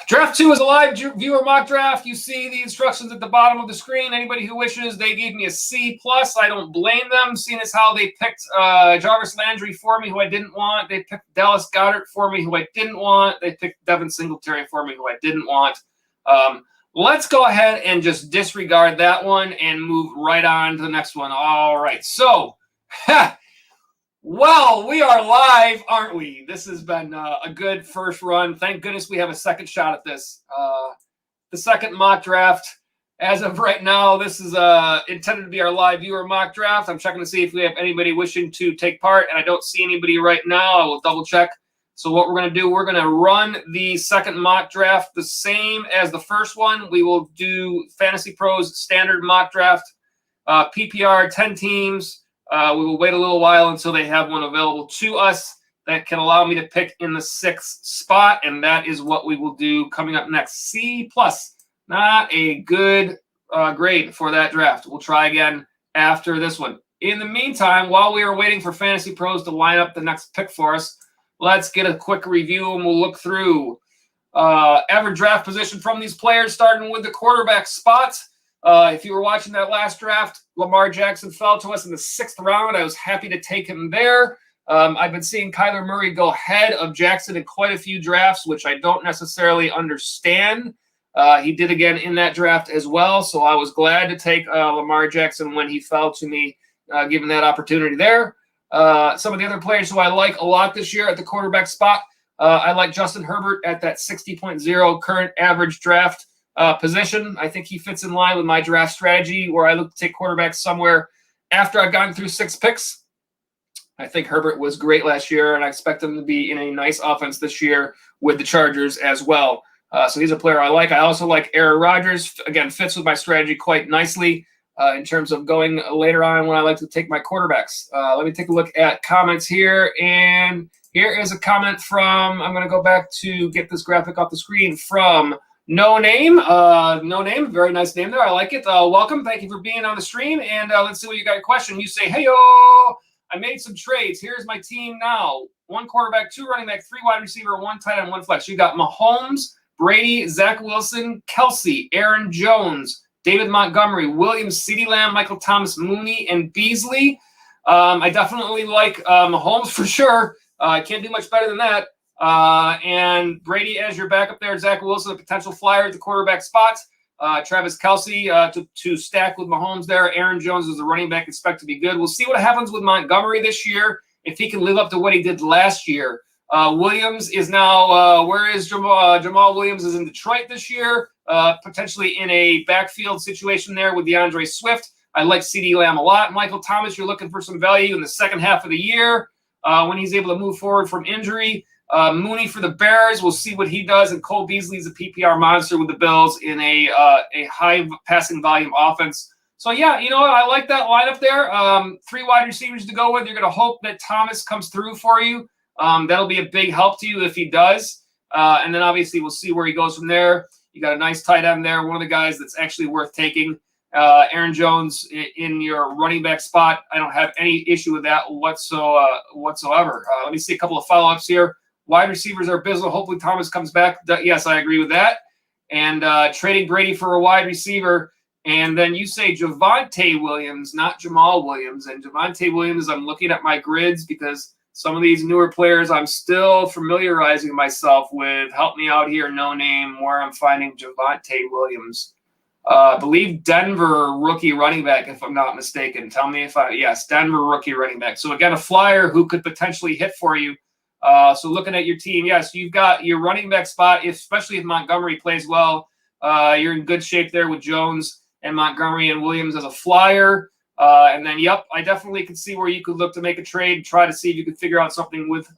Draft 2 is a live viewer mock draft. You see the instructions at the bottom of the screen. Anybody who wishes, they gave me a C+. I don't blame them, seeing as how they picked Jarvis Landry for me, who I didn't want. They picked Dallas Goedert for me, who I didn't want. They picked Devin Singletary for me, who I didn't want. Let's go ahead and just disregard that one and move right on to the next one. All right, so... Well, we are live, aren't we? This has been a good first run. Thank goodness we have a second shot at this. The second mock draft. As of right now, this is intended to be our live viewer mock draft. I'm checking to see if we have anybody wishing to take part, and I don't see anybody right now. I will double check. So what we're going to do, we're going to run the second mock draft the same as the first one. We will do Fantasy Pros standard mock draft, PPR, 10 teams. We will wait a little while until they have one available to us that can allow me to pick in the 6th spot, and that is what we will do coming up next. C+, not a good grade for that draft. We'll try again after this one. In the meantime, while we are waiting for Fantasy Pros to line up the next pick for us, let's get a quick review, and we'll look through average draft position from these players, starting with the quarterback spot. If you were watching that last draft, Lamar Jackson fell to us in the 6th round. I was happy to take him there. I've been seeing Kyler Murray go ahead of Jackson in quite a few drafts, which I don't necessarily understand. He did again in that draft as well, so I was glad to take Lamar Jackson when he fell to me, given that opportunity there. Some of the other players who I like a lot this year at the quarterback spot, I like Justin Herbert at that 60.0 current average draft position. I think he fits in line with my draft strategy where I look to take quarterbacks somewhere after I've gotten through 6 picks. I think Herbert was great last year, and I expect him to be in a nice offense this year with the Chargers as well. So he's a player I like. I also like Aaron Rodgers. Again, fits with my strategy quite nicely in terms of going later on when I like to take my quarterbacks. Let me take a look at comments here. And here is a comment from, I'm going to go back to get this graphic off the screen, from No Name. No Name, very nice name there. I like it. Welcome. Thank you for being on the stream. And let's see what you got a question. You say, hey, yo, I made some trades. Here's my team now. 1 quarterback, 2 running back, 3 wide receiver, 1 tight end, 1 flex. You got Mahomes, Brady, Zach Wilson, Kelsey, Aaron Jones, David Montgomery, Williams, CeeDee Lamb, Michael Thomas, Mooney, and Beasley. I definitely like Mahomes for sure. I can't do much better than that. And Brady as your backup there, Zach Wilson, a potential flyer at the quarterback spot. Travis Kelsey to stack with Mahomes there. Aaron Jones is the running back, expect to be good. We'll see what happens with Montgomery this year, if he can live up to what he did last year. Williams is now, where is Jamal? Jamal Williams is in Detroit this year, potentially in a backfield situation there with DeAndre Swift. I like CeeDee Lamb a lot. Michael Thomas, you're looking for some value in the second half of the year when he's able to move forward from injury. Mooney for the Bears, we'll see what he does. And Cole Beasley is a PPR monster with the Bills in a high passing volume offense. So, yeah, you know what? I like that lineup there. 3 wide receivers to go with. You're going to hope that Thomas comes through for you. That'll be a big help to you if he does. And then, obviously, we'll see where he goes from there. You got a nice tight end there, one of the guys that's actually worth taking. Aaron Jones in your running back spot. I don't have any issue with that whatsoever. Let me see a couple of follow-ups here. Wide receivers are abysmal. Hopefully Thomas comes back. Yes, I agree with that. And trading Brady for a wide receiver. And then you say Javonte Williams, not Jamal Williams. And Javonte Williams, I'm looking at my grids because some of these newer players I'm still familiarizing myself with. Help me out here, No Name, where I'm finding Javonte Williams. I believe Denver rookie running back, if I'm not mistaken. Tell me if yes, Denver rookie running back. So, again, a flyer who could potentially hit for you. So looking at your team, yes, you've got your running back spot, especially if Montgomery plays well. You're in good shape there with Jones and Montgomery and Williams as a flyer. And then, yep, I definitely can see where you could look to make a trade, try to see if you could figure out something with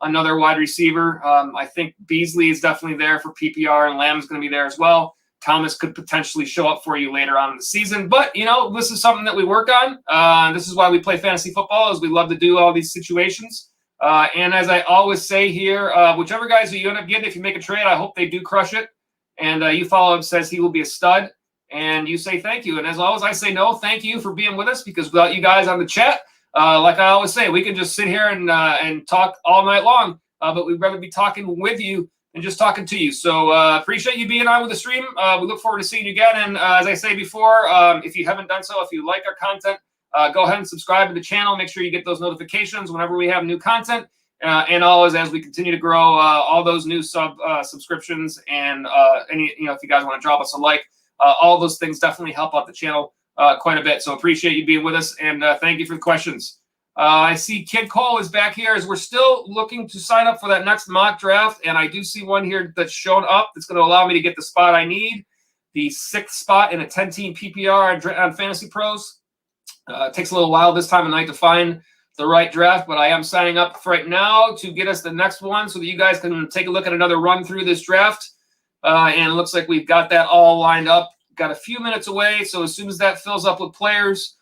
another wide receiver. I think Beasley is definitely there for PPR, and Lamb's going to be there as well. Thomas could potentially show up for you later on in the season. But, you know, this is something that we work on. This is why we play fantasy football, is we love to do all these situations. And as I always say here, whichever guys who you end up getting, if you make a trade, I hope they do crush it. And you follow him, says he will be a stud. And you say thank you. And as always, I say no, thank you for being with us, because without you guys on the chat, like I always say, we can just sit here and talk all night long. But we'd rather be talking with you and just talking to you. So appreciate you being on with the stream. We look forward to seeing you again. And as I say before, if you haven't done so, if you like our content, go ahead and subscribe to the channel. Make sure you get those notifications whenever we have new content. And always, as we continue to grow, all those new subscriptions and any, if you guys want to drop us a like, all those things definitely help out the channel quite a bit. So appreciate you being with us, and thank you for the questions. I see Kid Cole is back here as we're still looking to sign up for that next mock draft, and I do see one here that's shown up that's going to allow me to get the spot I need, the 6th spot in a 10-team PPR on Fantasy Pros. It takes a little while this time of night to find the right draft, but I am signing up for right now to get us the next one so that you guys can take a look at another run through this draft. And it looks like we've got that all lined up. Got a few minutes away, so as soon as that fills up with players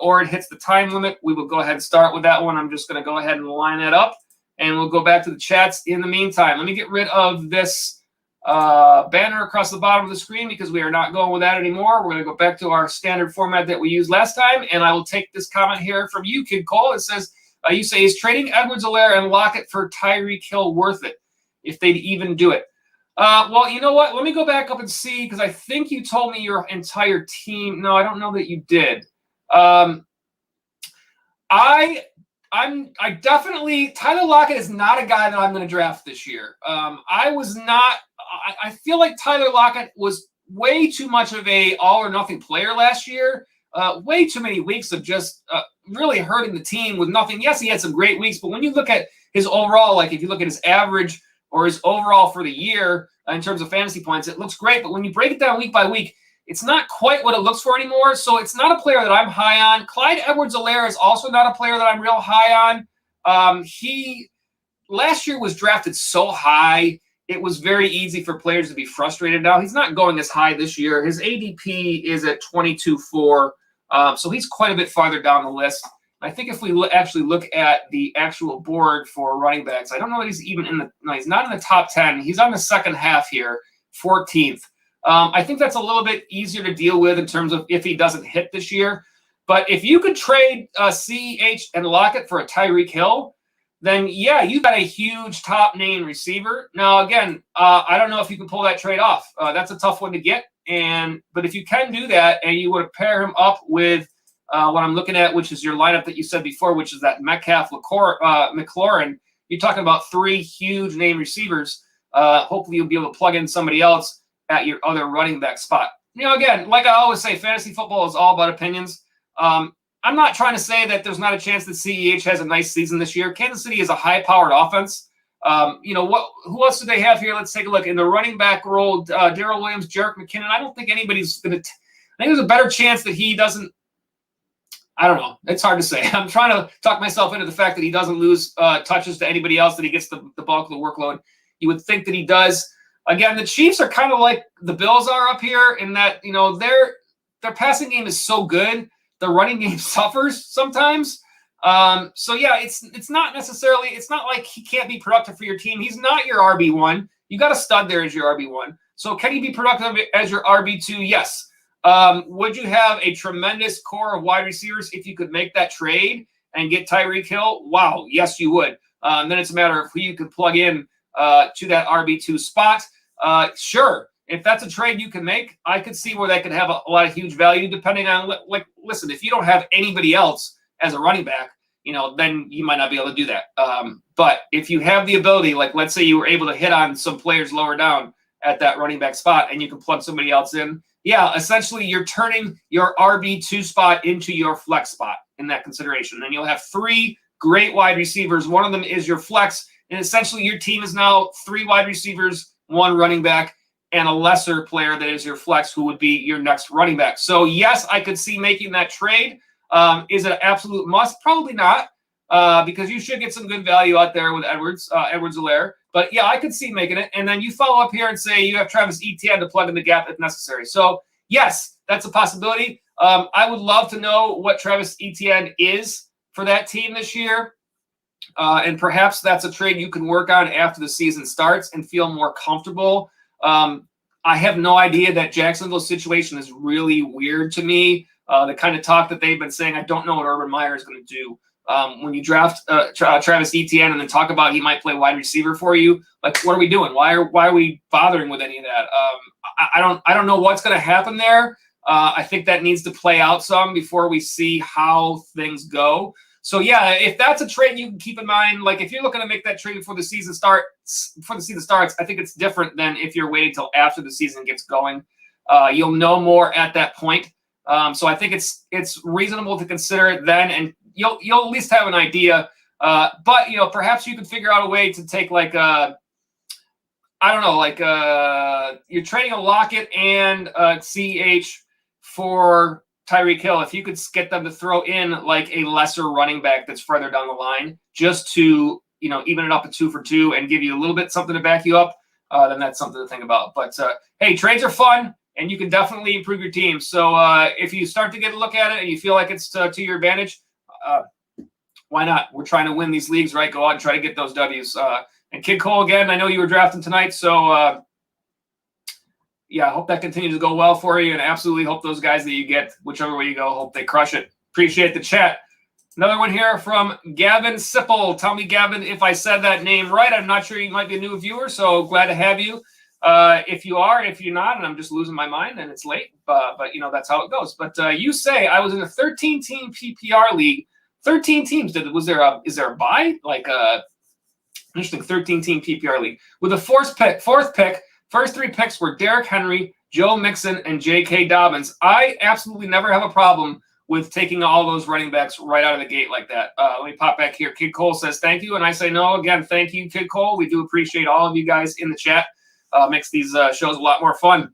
or it hits the time limit, we will go ahead and start with that one. I'm just going to go ahead and line that up, and we'll go back to the chats in the meantime. Let me get rid of this banner across the bottom of the screen because we are not going with that anymore. We're going to go back to our standard format that we used last time, and I will take this comment here from you, Kid Cole. It says, you say, is trading Edwards-Helaire and Lockett for Tyreek Hill worth it if they'd even do it? Well, you know what? Let me go back up and see, because I think you told me your entire team. No, I don't know that you did. I definitely, Tyler Lockett is not a guy that I'm going to draft this year. I feel like Tyler Lockett was way too much of a all or nothing player last year. Way too many weeks of just really hurting the team with nothing. Yes, he had some great weeks, but when you look at his overall, like if you look at his average or his overall for the year in terms of fantasy points, it looks great. But when you break it down week by week, it's not quite what it looks for anymore. So it's not a player that I'm high on. Clyde Edwards-Helaire is also not a player that I'm real high on. He last year was drafted so high, it was very easy for players to be frustrated. Now he's not going as high this year. His ADP is at 22.4, so he's quite a bit farther down the list. I think if we actually look at the actual board for running backs, I don't know that he's even in the – no, he's not in the top 10. He's on the second half here, 14th. I think that's a little bit easier to deal with in terms of if he doesn't hit this year. But if you could trade CEH and Lockett for a Tyreek Hill, then, yeah, you got a huge top-name receiver. Now, again, I don't know if you can pull that trade off. That's a tough one to get. But if you can do that and you would pair him up with what I'm looking at, which is your lineup that you said before, which is that Metcalf, McLaurin, you're talking about 3 huge name receivers. Hopefully you'll be able to plug in somebody else at your other running back spot. Again, like I always say, fantasy football is all about opinions. I'm not trying to say that there's not a chance that CEH has a nice season this year. Kansas City is a high-powered offense. Who else do they have here? Let's take a look. In the running back role, Darrell Williams, Jerick McKinnon. I don't think anybody's going to – I think there's a better chance that he doesn't – I don't know. It's hard to say. I'm trying to talk myself into the fact that he doesn't lose touches to anybody else, that he gets the bulk of the workload. You would think that he does. Again, the Chiefs are kind of like the Bills are up here in that, their passing game is so good. The running game suffers sometimes. So, yeah, it's not necessarily – it's not like he can't be productive for your team. He's not your RB1. You got a stud there as your RB1. So can he be productive as your RB2? Yes. Would you have a tremendous core of wide receivers if you could make that trade and get Tyreek Hill? Wow, yes, you would. Then it's a matter of who you could plug in to that RB2 spot. Sure, if that's a trade you can make, I could see where that could have a lot of huge value depending on, listen, if you don't have anybody else as a running back, then you might not be able to do that. But if you have the ability, like let's say you were able to hit on some players lower down at that running back spot and you can plug somebody else in, yeah, essentially you're turning your RB2 spot into your flex spot in that consideration. And you'll have 3 great wide receivers. One of them is your flex. And essentially your team is now 3 wide receivers, 1 running back, and a lesser player that is your flex who would be your next running back. So, yes, I could see making that trade. Is it an absolute must? Probably not, because you should get some good value out there with Edwards-Helaire. But, yeah, I could see making it. And then you follow up here and say you have Travis Etienne to plug in the gap if necessary. So, yes, that's a possibility. I would love to know what Travis Etienne is for that team this year. And perhaps that's a trade you can work on after the season starts and feel more comfortable. I have no idea. That Jacksonville situation is really weird to me. The kind of talk that they've been saying, I don't know what Urban Meyer is going to do. when you draft Travis Etienne and then talk about he might play wide receiver for you. Like, what are we doing? Why are we bothering with any of that? I don't know what's going to happen there. I think that needs to play out some before we see how things go. So yeah, if that's a trade you can keep in mind, like if you're looking to make that trade before the season starts, I think it's different than if you're waiting till after the season gets going. You'll know more at that point. So I think it's reasonable to consider it then, and you'll at least have an idea. But perhaps you could figure out a way to take like you're trading a Lockett and CH for Tyreek Hill. If you could get them to throw in like a lesser running back that's further down the line, just to even it up at 2 for 2 and give you a little bit something to back you up, then that's something to think about. But hey, trades are fun, and you can definitely improve your team. So if you start to get a look at it and you feel like it's to your advantage, why not? We're trying to win these leagues, right? Go out and try to get those W's. And Kid Cole, again, I know you were drafting tonight, so yeah, I hope that continues to go well for you, and absolutely hope those guys that you get, whichever way you go, hope they crush it. Appreciate the chat. Another one here from Gavin Sipple. Tell me, Gavin, if I said that name right. I'm not sure. You might be a new viewer, so glad to have you. If you are, if you're not, and I'm just losing my mind, and it's late, but that's how it goes. But you say I was in a 13-team PPR league. 13 teams. Is there a bye? Like interesting 13-team PPR league with a fourth pick. First 3 picks were Derrick Henry, Joe Mixon, and J.K. Dobbins. I absolutely never have a problem with taking all those running backs right out of the gate like that. Let me pop back here. Kid Cole says thank you, and I say no. Again, thank you, Kid Cole. We do appreciate all of you guys in the chat. Makes these shows a lot more fun.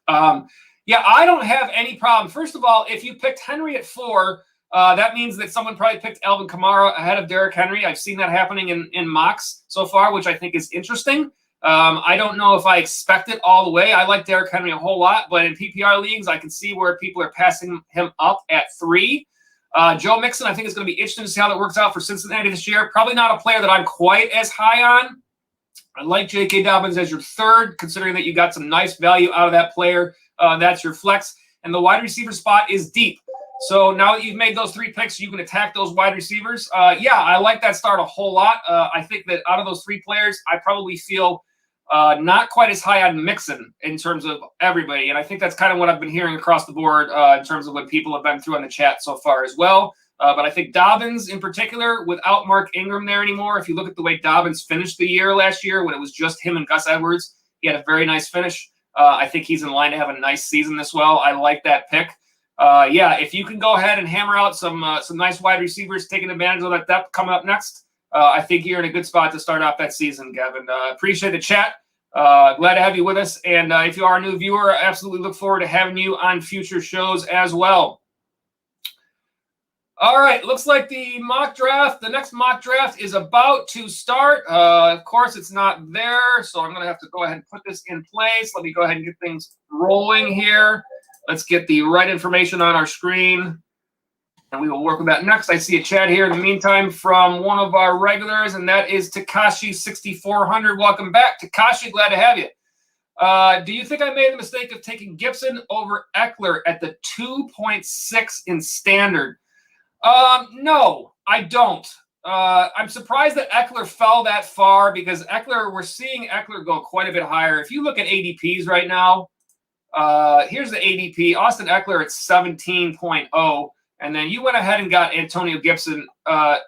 Yeah, I don't have any problem. First of all, if you picked Henry at 4, that means that someone probably picked Alvin Kamara ahead of Derrick Henry. I've seen that happening in mocks so far, which I think is interesting. I don't know if I expect it all the way. I like Derrick Henry a whole lot, but in PPR leagues, I can see where people are passing him up at 3. Joe Mixon, I think it's going to be interesting to see how that works out for Cincinnati this year. Probably not a player that I'm quite as high on. I like J.K. Dobbins as your 3rd, considering that you got some nice value out of that player. That's your flex. And the wide receiver spot is deep. So now that you've made those 3 picks, you can attack those wide receivers. Yeah, I like that start a whole lot. I think that out of those 3 players, I probably feel not quite as high on Mixon in terms of everybody. And I think that's kind of what I've been hearing across the board in terms of what people have been through on the chat so far as well. But I think Dobbins in particular, without Mark Ingram there anymore, if you look at the way Dobbins finished the year last year when it was just him and Gus Edwards, he had a very nice finish. I think he's in line to have a nice season as well. I like that pick. Yeah, if you can go ahead and hammer out some nice wide receivers, taking advantage of that depth coming up next, I think you're in a good spot to start off that season, Gavin. Appreciate the chat. Glad to have you with us. And if you are a new viewer, I absolutely look forward to having you on future shows as well. All right, looks like the next mock draft is about to start. Of course, it's not there, so I'm going to have to go ahead and put this in place. Let me go ahead and get things rolling here. Let's get the right information on our screen, and we will work with that next. I see a chat here in the meantime from one of our regulars, and that is Takashi6400. Welcome back, Takashi. Glad to have you. Do you think I made the mistake of taking Gibson over Eckler at the 2.6 in standard? No, I don't. I'm surprised that Eckler fell that far because we're seeing Eckler go quite a bit higher. If you look at ADPs right now, here's the ADP. Austin Eckler at 17.0, and then you went ahead and got Antonio Gibson. I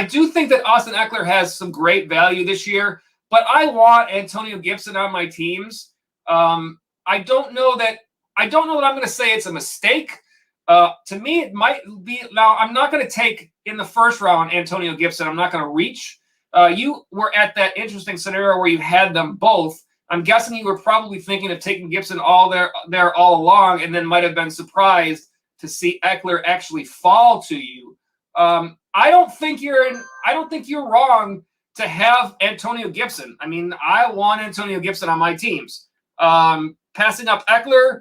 do think that Austin Eckler has some great value this year, but I want Antonio Gibson on my teams. I don't know that I'm going to say it's a mistake. To me, it might be. Now, I'm not going to take in the first round Antonio Gibson. I'm not going to reach. You were at that interesting scenario where you had them both. I'm guessing you were probably thinking of taking Gibson all along, and then might have been surprised to see Eckler actually fall to you. I don't think you're wrong to have Antonio Gibson. I mean, I want Antonio Gibson on my teams. Passing up Eckler.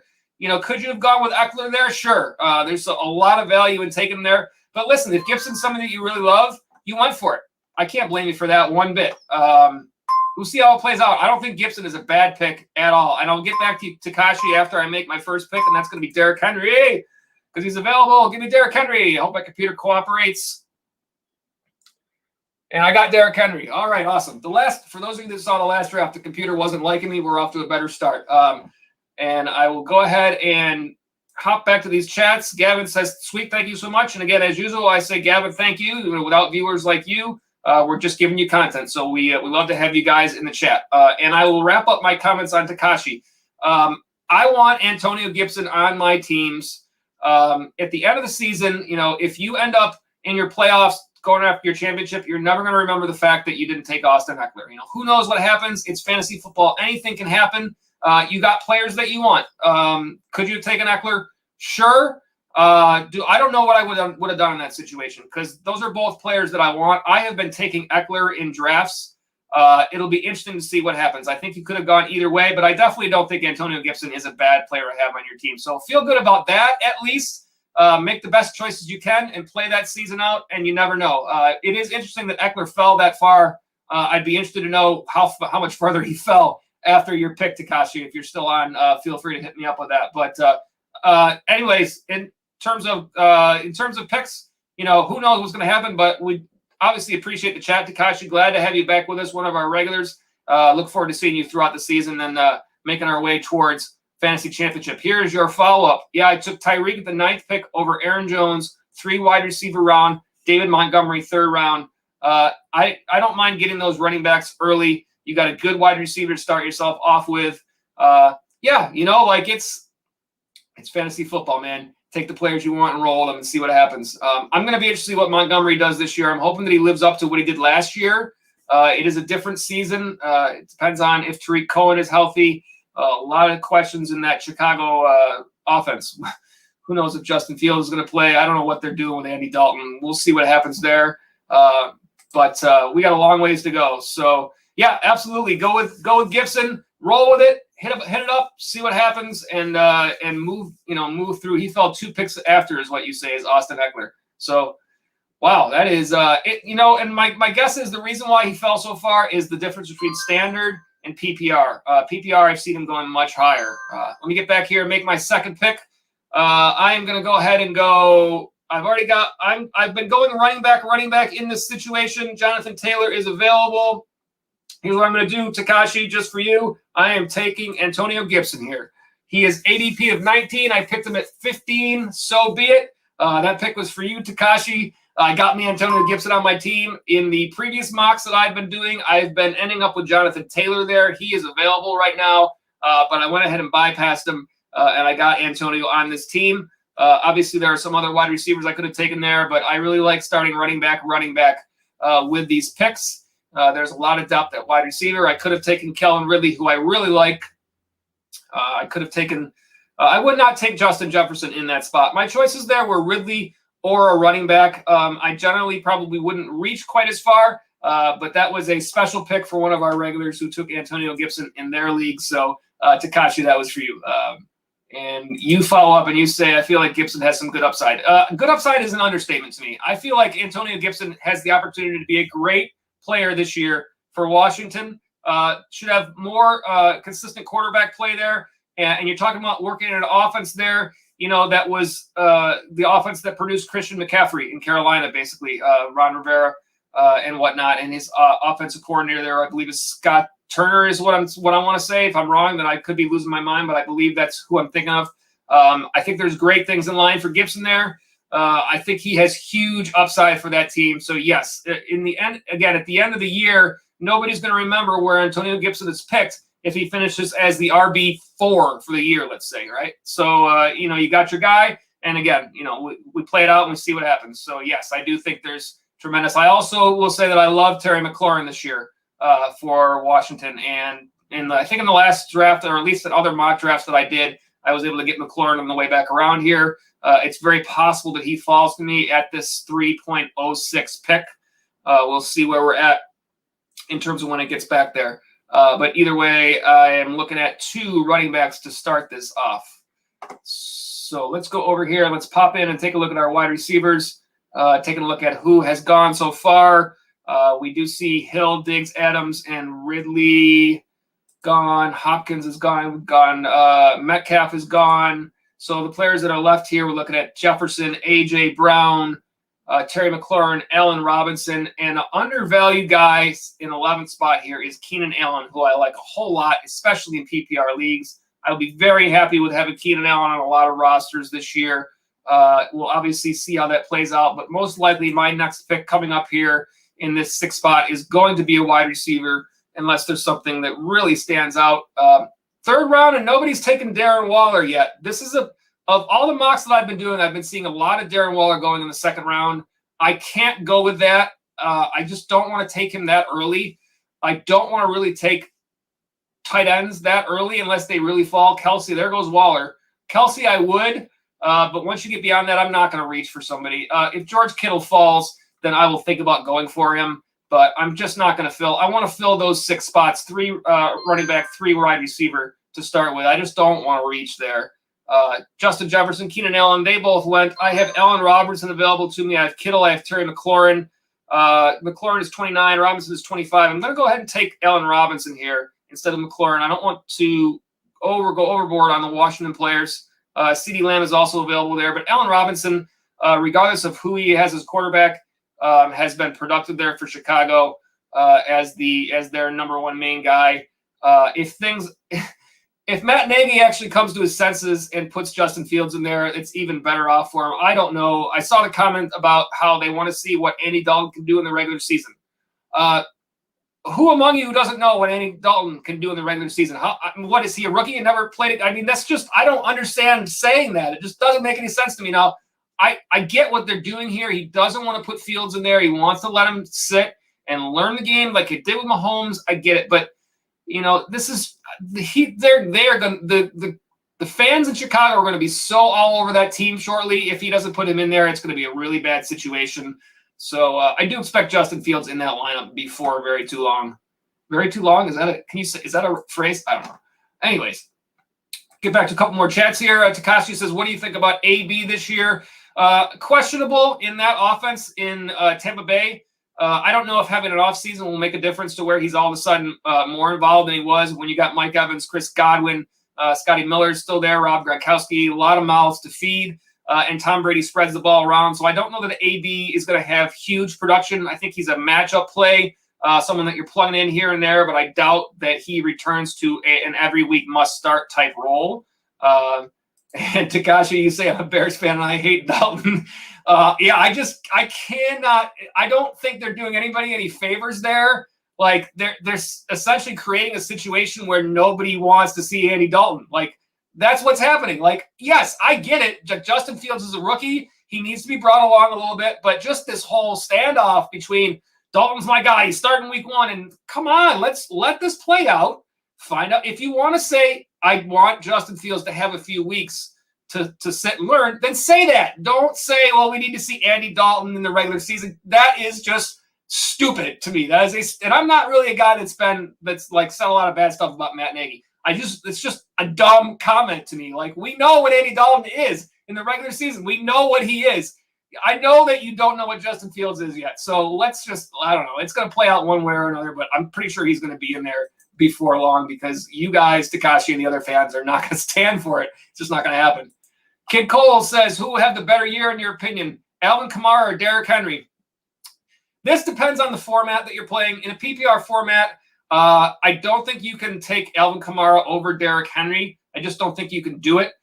Could you have gone with Eckler there? Sure. There's a lot of value in taking him there. But listen, if Gibson's something that you really love, you went for it. I can't blame you for that one bit. We'll see how it plays out. I don't think Gibson is a bad pick at all. And I'll get back to Takashi after I make my first pick, and that's going to be Derrick Henry because he's available. Give me Derrick Henry. I hope my computer cooperates. And I got Derrick Henry. All right, awesome. For those of you that saw the last draft, the computer wasn't liking me. We're off to a better start. And I will go ahead and hop back to these chats. Gavin says, sweet, thank you so much. And again, as usual, I say, Gavin, thank you. Without viewers like you, we're just giving you content. So we love to have you guys in the chat. And I will wrap up my comments on Tekashi. I want Antonio Gibson on my teams. At the end of the season, if you end up in your playoffs going after your championship, you're never going to remember the fact that you didn't take Austin Eckler. Who knows what happens? It's fantasy football. Anything can happen. You got players that you want. Could you have taken Eckler? Sure. I don't know what I would have done in that situation, because those are both players that I want. I have been taking Eckler in drafts. It'll be interesting to see what happens. I think you could have gone either way, but I definitely don't think Antonio Gibson is a bad player to have on your team. So feel good about that at least. Make the best choices you can and play that season out, and you never know. It is interesting that Eckler fell that far. I'd be interested to know how much further he fell after your pick, Tekashi. If you're still on, feel free to hit me up with that. But anyways, in terms of picks, who knows what's going to happen, but we obviously appreciate the chat, Tekashi. Glad to have you back with us, one of our regulars. Look forward to seeing you throughout the season and making our way towards fantasy championship. Here's your follow-up. Yeah, I took Tyreek at the 9th pick over Aaron Jones, 3 wide receiver round, David Montgomery 3rd round. I don't mind getting those running backs early. You got a good wide receiver to start yourself off with. It's fantasy football, man. Take the players you want and roll them and see what happens. I'm going to be interested to see what Montgomery does this year. I'm hoping that he lives up to what he did last year. It is a different season. It depends on if Tariq Cohen is healthy. A lot of questions in that Chicago offense. Who knows if Justin Fields is going to play? I don't know what they're doing with Andy Dalton. We'll see what happens there. But we got a long ways to go. So yeah, absolutely. Go with Gibson. Roll with it. Hit it up. See what happens, and move through. He fell 2 picks after, is what you say, is Austin Eckler. So wow, that is it. And my guess is the reason why he fell so far is the difference between standard and PPR. PPR, I've seen him going much higher. Let me get back here and make my second pick. I am going to go ahead and go. I've been going running back in this situation. Jonathan Taylor is available. Here's what I'm going to do, Tekashi, just for you. I am taking Antonio Gibson here. He is ADP of 19. I picked him at 15. So be it. That pick was for you, Tekashi. I got me Antonio Gibson on my team. In the previous mocks that I've been doing, I've been ending up with Jonathan Taylor there. He is available right now, but I went ahead and bypassed him, and I got Antonio on this team. Obviously, there are some other wide receivers I could have taken there, but I really like starting running back with these picks. There's a lot of depth at wide receiver. I could have taken Kellen Ridley, who I really like. I could have taken I would not take Justin Jefferson in that spot. My choices there were Ridley or a running back. I generally probably wouldn't reach quite as far, but that was a special pick for one of our regulars who took Antonio Gibson in their league. So, Tekashi, that was for you. And you follow up and you say, I feel like Gibson has some good upside. Good upside is an understatement to me. I feel like Antonio Gibson has the opportunity to be a great player this year for Washington. Should have more consistent quarterback play there. And you're talking about working in an offense there, that was the offense that produced Christian McCaffrey in Carolina, basically, Ron Rivera and whatnot. And his offensive coordinator there, I believe, is Scott Turner is what I want to say. If I'm wrong, then I could be losing my mind, but I believe that's who I'm thinking of. I think there's great things in line for Gibson there. I think he has huge upside for that team. So, yes, in the end, again, at the end of the year, nobody's going to remember where Antonio Gibson is picked if he finishes as the RB4 for the year, let's say, right? So, you got your guy. And again, we play it out and we see what happens. So, yes, I do think there's tremendous. I also will say that I love Terry McLaurin this year for Washington. And I think in the last draft, or at least in other mock drafts that I did, I was able to get McLaurin on the way back around here. It's very possible that he falls to me at this 3.06 pick. We'll see where we're at in terms of when it gets back there. But either way, I am looking at 2 running backs to start this off. So let's go over here. Let's pop in and take a look at our wide receivers. Taking a look at who has gone so far. We do see Hill, Diggs, Adams, and Ridley gone. Hopkins is gone. Metcalf is gone. So the players that are left here, we're looking at Jefferson, A.J. Brown, Terry McLaurin, Allen Robinson, and an undervalued guy in 11th spot here is Keenan Allen, who I like a whole lot, especially in PPR leagues. I'll be very happy with having Keenan Allen on a lot of rosters this year. We'll obviously see how that plays out, but most likely my next pick coming up here in this 6th spot is going to be a wide receiver, unless there's something that really stands out. 3rd round, and nobody's taken Darren Waller yet. This is of all the mocks that I've been doing, I've been seeing a lot of Darren Waller going in the 2nd round. I can't go with that. I just don't want to take him that early. I don't want to really take tight ends that early unless they really fall. Kelsey, there goes Waller. Kelsey, I would, but once you get beyond that, I'm not going to reach for somebody. If George Kittle falls, then I will think about going for him, but I'm just not going to fill. I want to fill those 6 spots, 3 running back, 3 wide receiver to start with. I just don't want to reach there. Justin Jefferson, Keenan Allen, they both went. I have Allen Robinson available to me. I have Kittle. I have Terry McLaurin. McLaurin is 29. Robinson is 25. I'm going to go ahead and take Allen Robinson here instead of McLaurin. I don't want to go overboard on the Washington players. CeeDee Lamb is also available there. But Allen Robinson, regardless of who he has as quarterback, has been productive there for Chicago as their number 1 main guy. If Matt Nagy actually comes to his senses and puts Justin Fields in there, it's even better off for him. I don't know. I saw the comment about how they want to see what Andy Dalton can do in the regular season. Who among you doesn't know what Andy Dalton can do in the regular season? What, is he a rookie and never played it? I mean, that's just, I don't understand saying that. It just doesn't make any sense to me. Now, I get what they're doing here. He doesn't want to put Fields in there. He wants to let him sit and learn the game like he did with Mahomes. I get it, but this is the fans in Chicago are going to be so all over that team shortly. If he doesn't put him in there, it's going to be a really bad situation. So I do expect Justin Fields in that lineup before very too long. Very too long? Is that a phrase? I don't know. Anyways, get back to a couple more chats here. Takashi says, "What do you think about AB this year?" Questionable in that offense in Tampa Bay. I don't know if having an offseason will make a difference to where he's all of a sudden more involved than he was when you got Mike Evans, Chris Godwin, Scotty Miller's still there, Rob Gronkowski, a lot of mouths to feed, and Tom Brady spreads the ball around. So I don't know that AB is going to have huge production. I think he's a matchup play, someone that you're plugging in here and there, but I doubt that he returns to an every week must-start type role. And Takashi, you say I'm a Bears fan and I hate Dalton. I cannot. I don't think they're doing anybody any favors there. Like they're essentially creating a situation where nobody wants to see Andy Dalton. Like that's what's happening. Like, yes, I get it. Justin Fields is a rookie. He needs to be brought along a little bit, but just this whole standoff between Dalton's my guy, he's starting week 1, and come on, let's let this play out. Find out if you want to say I want Justin Fields to have a few weeks to sit and learn, then say that. Don't say, well, we need to see Andy Dalton in the regular season. That is just stupid to me. And I'm not really a guy that's like said a lot of bad stuff about Matt Nagy. It's just a dumb comment to me. Like, we know what Andy Dalton is in the regular season. We know what he is. I know that you don't know what Justin Fields is yet. So let's just, I don't know. It's going to play out one way or another, but I'm pretty sure he's going to be in there before long because you guys, Takashi and the other fans, are not going to stand for it. It's just not going to happen. Kid Cole says, who will have the better year in your opinion, Alvin Kamara or Derrick Henry? This depends on the format that you're playing. In a PPR format, I don't think you can take Alvin Kamara over Derrick Henry. I just don't think you can do it.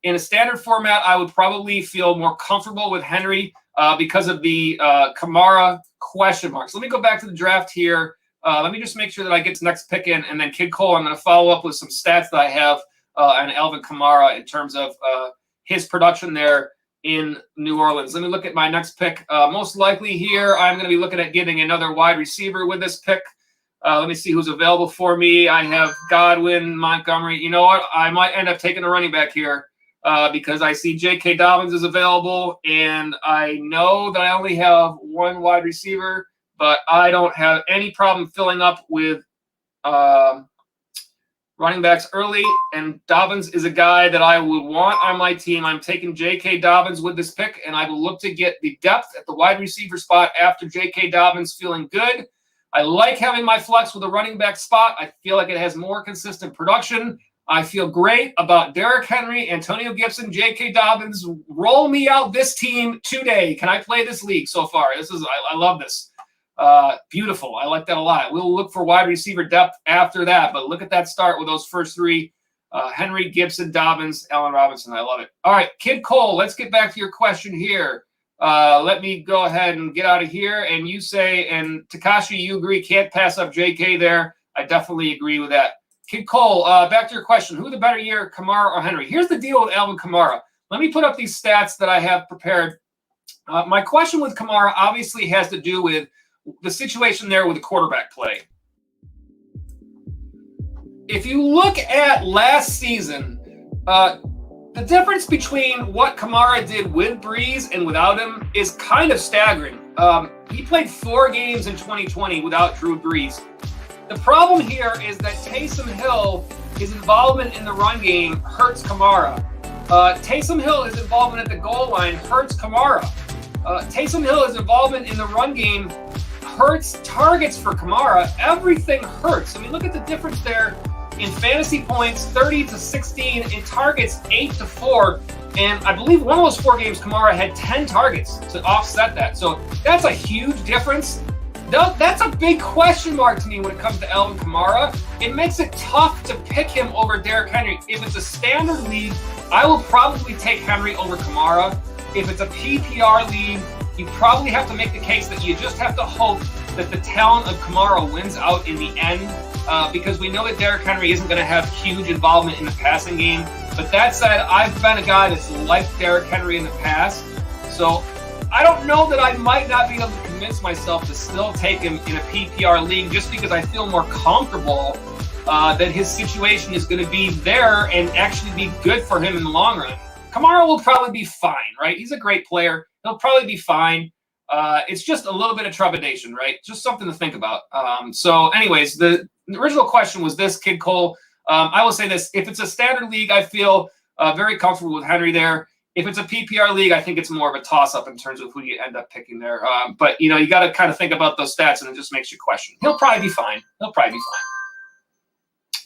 In a standard format, I would probably feel more comfortable with Henry because of the Kamara question marks. Let me go back to the draft here. Let me just make sure that I get the next pick in, and then Kid Cole, I'm going to follow up with some stats that I have on Alvin Kamara in terms of his production there in New Orleans. Let me look at my next pick. Most likely here, I'm going to be looking at getting another wide receiver with this pick. Let me see who's available for me. I have Godwin, Montgomery. You know what? I might end up taking a running back here because I see J.K. Dobbins is available, and I know that I only have one wide receiver, but I don't have any problem filling up with running backs early, and Dobbins is a guy that I would want on my team. I'm taking J.K. Dobbins with this pick, and I will look to get the depth at the wide receiver spot after J.K. Dobbins feeling good. I like having my flex with a running back spot. I feel like it has more consistent production. I feel great about Derrick Henry, Antonio Gibson, J.K. Dobbins. Roll me out this team today. Can I play this league so far? I love this. Beautiful. I like that a lot. We'll look for wide receiver depth after that, but look at that start with those first three. Henry, Gibson, Dobbins, Allen Robinson. I love it. All right, Kid Cole, let's get back to your question here. Let me go ahead and get out of here. And you say, and Takashi, you agree, can't pass up J.K. there. I definitely agree with that. Kid Cole, back to your question. Who the better year, Kamara or Henry? Here's the deal with Alvin Kamara. Let me put up these stats that I have prepared. My question with Kamara obviously has to do with the situation there with the quarterback play. If you look at last season, the difference between what Kamara did with Breeze and without him is kind of staggering. He played 4 games in 2020 without Drew Brees. The problem here is that Taysom Hill, his involvement in the run game hurts Kamara. Taysom Hill, his involvement at the goal line hurts Kamara. Taysom Hill, his involvement in the run game hurts targets for Kamara. Everything hurts. I mean, look at the difference there in fantasy points, 30-16, in targets, 8-4. And I believe one of those 4 games, Kamara had 10 targets to offset that. So that's a huge difference. That's a big question mark to me when it comes to Alvin Kamara. It makes it tough to pick him over Derrick Henry. If it's a standard league, I will probably take Henry over Kamara. If it's a PPR league, you probably have to make the case that you just have to hope that the talent of Kamara wins out in the end, because we know that Derrick Henry isn't going to have huge involvement in the passing game. But that said, I've been a guy that's liked Derrick Henry in the past. So I don't know that I might not be able to convince myself to still take him in a PPR league just because I feel more comfortable that his situation is going to be there and actually be good for him in the long run. Kamara will probably be fine, right? He's a great player. He'll probably be fine. It's just a little bit of trepidation, right? Just something to think about. So anyways, the original question was this, Kid Cole. I will say this. If it's a standard league, I feel very comfortable with Henry there. If it's a PPR league, I think it's more of a toss-up in terms of who you end up picking there. But, you know, you got to kind of think about those stats, and it just makes you question. He'll probably be fine.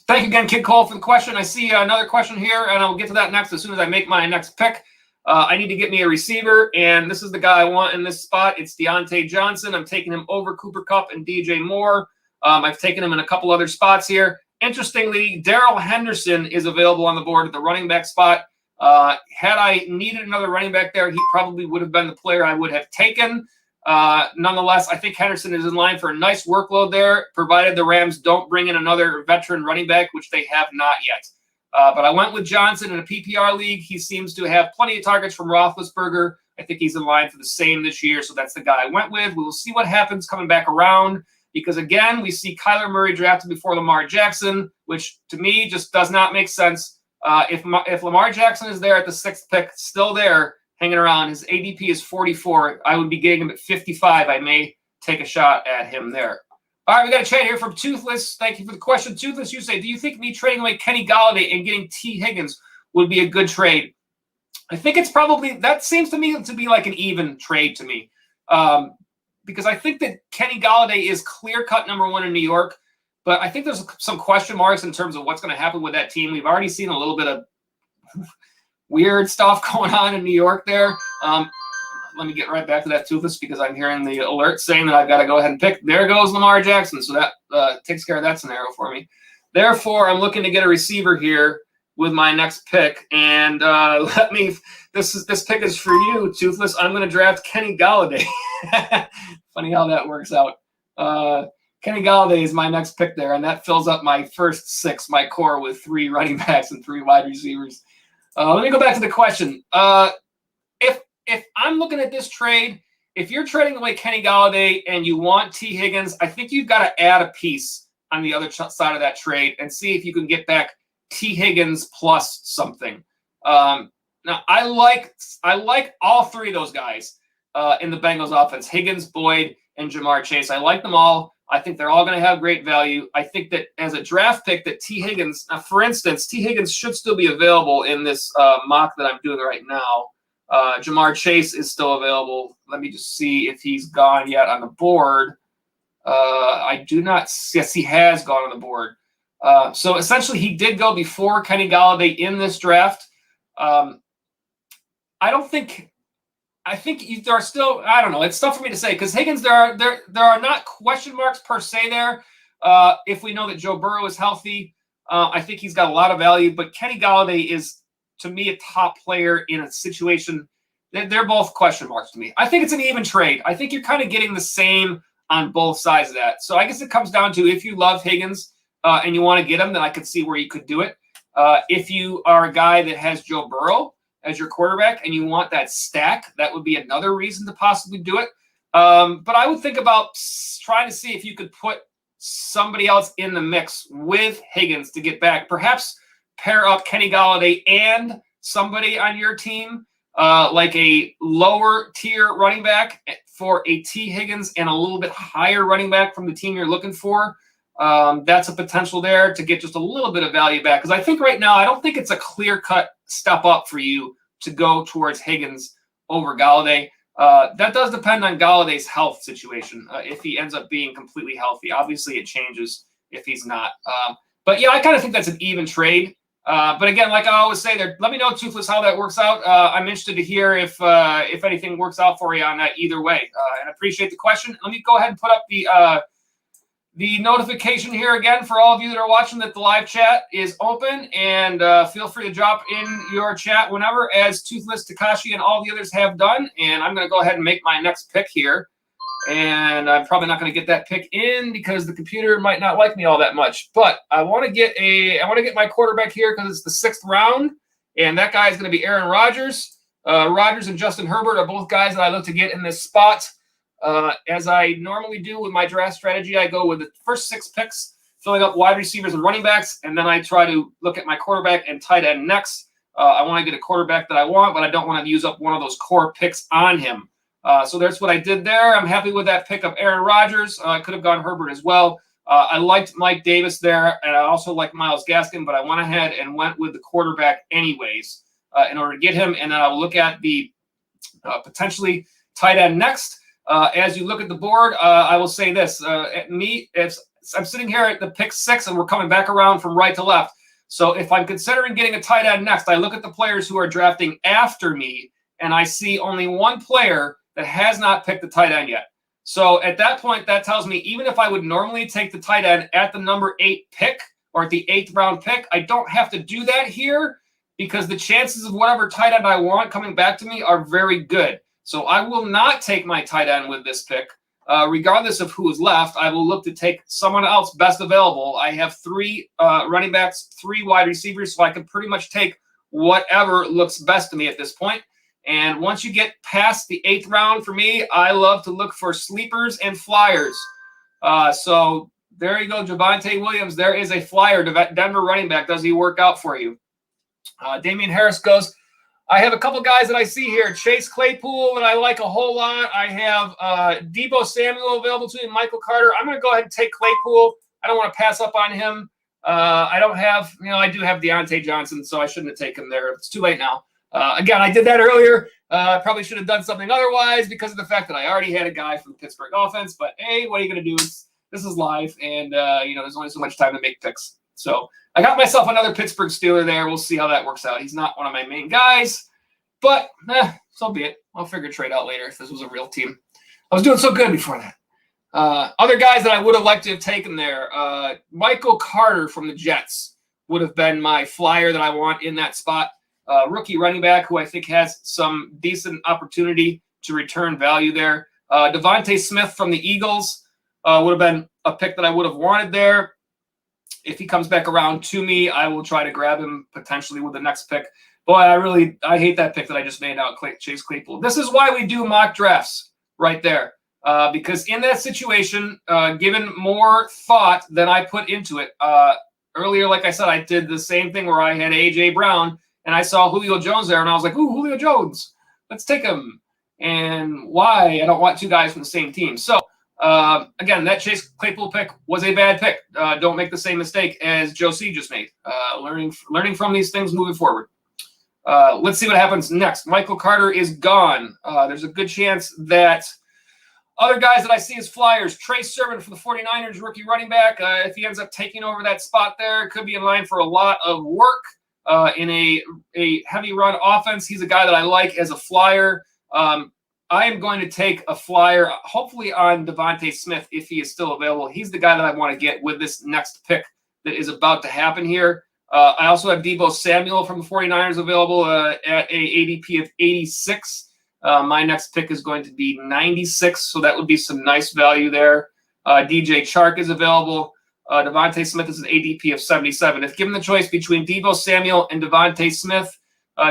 Thank you again, Kid Cole, for the question. I see another question here, and I'll get to that next as soon as I make my next pick. I need to get me a receiver, and this is the guy I want in this spot. It's Deontay Johnson. I'm taking him over Cooper Kupp and DJ Moore. I've taken him in a couple other spots here. Interestingly, Darrell Henderson is available on the board at the running back spot. Had I needed another running back there, he probably would have been the player I would have taken. Nonetheless, I think Henderson is in line for a nice workload there, provided the Rams don't bring in another veteran running back, which they have not yet. But I went with Johnson in a PPR league. He seems to have plenty of targets from Roethlisberger. I think he's in line for the same this year, so that's the guy I went with. We will see what happens coming back around because, again, we see Kyler Murray drafted before Lamar Jackson, which to me just does not make sense. If Lamar Jackson is there at the 6th pick, still there, hanging around, his ADP is 44. I would be getting him at 55. I may take a shot at him there. All right, we got a chat here from Toothless. Thank you for the question. Toothless, you say, do you think me trading away Kenny Golladay and getting T. Higgins would be a good trade? I think it's probably, that seems to me to be like an even trade to me. Because I think that Kenny Golladay is clear-cut number 1 in New York. But I think there's some question marks in terms of what's going to happen with that team. We've already seen a little bit of weird stuff going on in New York there. Let me get right back to that, Toothless, because I'm hearing the alert saying that I've got to go ahead and pick. There goes Lamar Jackson. So that takes care of that scenario for me. Therefore, I'm looking to get a receiver here with my next pick. And this pick is for you, Toothless. I'm going to draft Kenny Golladay. Funny how that works out. Kenny Golladay is my next pick there, and that fills up my first 6, my core, with 3 running backs and 3 wide receivers. Let me go back to the question. If I'm looking at this trade, if you're trading away Kenny Golladay and you want T. Higgins, I think you've got to add a piece on the other side of that trade and see if you can get back T. Higgins plus something. Now, I like all 3 of those guys in the Bengals offense, Higgins, Boyd, and Jamar Chase. I like them all. I think they're all going to have great value. I think that as a draft pick that T. Higgins, for instance, T. Higgins should still be available in this mock that I'm doing right now. Jamar Chase is still available. Let me just see if he's gone yet on the board. I do not. Yes, he has gone on the board. So essentially, he did go before Kenny Golladay in this draft. I think there are still, I don't know, it's tough for me to say because Higgins, there are not question marks per se there. If we know that Joe Burrow is healthy, I think he's got a lot of value. But Kenny Golladay is, to me, a top player in a situation. They're both question marks to me. I think it's an even trade. I think you're kind of getting the same on both sides of that. So I guess it comes down to if you love Higgins and you want to get him, then I could see where you could do it. If you are a guy that has Joe Burrow as your quarterback and you want that stack, that would be another reason to possibly do it. But I would think about trying to see if you could put somebody else in the mix with Higgins to get back. Perhaps pair up Kenny Golladay and somebody on your team, like a lower tier running back for a T. Higgins and a little bit higher running back from the team you're looking for. That's a potential there to get just a little bit of value back. Because I think right now, I don't think it's a clear-cut step up for you to go towards Higgins over Golladay. That does depend on Galladay's health situation. If he ends up being completely healthy, obviously it changes if he's not. But yeah, I kind of think that's an even trade. But again, like I always say, there, let me know, Toothless, how that works out. I'm interested to hear if anything works out for you on that either way. And I appreciate the question. Let me go ahead and put up the notification here again for all of you that are watching that the live chat is open, and feel free to drop in your chat whenever, as Toothless, Takashi, and all the others have done. And I'm going to go ahead and make my next pick here. And I'm probably not going to get that pick in because the computer might not like me all that much. But I want to get my quarterback here because it's the 6th round, and that guy is going to be Aaron Rodgers. Rodgers and Justin Herbert are both guys that I look to get in this spot. As I normally do with my draft strategy, I go with the first 6 picks, filling up wide receivers and running backs, and then I try to look at my quarterback and tight end next. I want to get a quarterback that I want, but I don't want to use up one of those core picks on him. So that's what I did there. I'm happy with that pick of Aaron Rodgers. I could have gone Herbert as well. I liked Mike Davis there, and I also liked Myles Gaskin, but I went ahead and went with the quarterback anyways in order to get him, and then I'll look at the potentially tight end next. As you look at the board, I will say this. If I'm sitting here at the pick 6 and we're coming back around from right to left. So if I'm considering getting a tight end next, I look at the players who are drafting after me, and I see only one player that has not picked the tight end yet. So at that point, that tells me even if I would normally take the tight end at the number 8 pick or at the 8th round pick, I don't have to do that here because the chances of whatever tight end I want coming back to me are very good. So I will not take my tight end with this pick. Regardless of who is left, I will look to take someone else best available. I have 3 running backs, 3 wide receivers, so I can pretty much take whatever looks best to me at this point. And once you get past the 8th round for me, I love to look for sleepers and flyers. So there you go, Javonte Williams. There is a flyer, Denver running back. Does he work out for you? Damian Harris goes, I have a couple guys that I see here. Chase Claypool that I like a whole lot. I have Deebo Samuel available to me, Michael Carter. I'm going to go ahead and take Claypool. I don't want to pass up on him. I do have Deontay Johnson, so I shouldn't have taken him there. It's too late now. Again, I did that earlier. I probably should have done something otherwise because of the fact that I already had a guy from the Pittsburgh offense. But, hey, what are you going to do? This is live, and, there's only so much time to make picks. So I got myself another Pittsburgh Steeler there. We'll see how that works out. He's not one of my main guys, but so be it. I'll figure trade out later if this was a real team. I was doing so good before that. Other guys that I would have liked to have taken there, Michael Carter from the Jets would have been my flyer that I want in that spot. Rookie running back who I think has some decent opportunity to return value there. Devontae Smith from the Eagles would have been a pick that I would have wanted there. If he comes back around to me, I will try to grab him potentially with the next pick. Boy, I hate that pick that I just made out, Chase Claypool. This is why we do mock drafts right there. Because in that situation, given more thought than I put into it, earlier, like I said, I did the same thing where I had A.J. Brown, and I saw Julio Jones there, and I was like, ooh, Julio Jones, let's take him. And why? I don't want 2 guys from the same team. So, again, that Chase Claypool pick was a bad pick. Don't make the same mistake as Joe C. just made. Learning from these things moving forward. Let's see what happens next. Michael Carter is gone. There's a good chance that Other guys that I see as flyers, Trey Sermon for the 49ers, rookie running back. If he ends up taking over that spot there, could be in line for a lot of work in a heavy run offense. He's a guy that I like as a flyer. I am going to take a flyer, hopefully on Devontae Smith if he is still available. He's the guy that I want to get with this next pick that is about to happen here. I also have Deebo Samuel from the 49ers available at a ADP of 86. My next pick is going to be 96, so that would be some nice value there. DJ Chark is available. Devontae Smith is an ADP of 77. If given the choice between Deebo Samuel and Devontae Smith,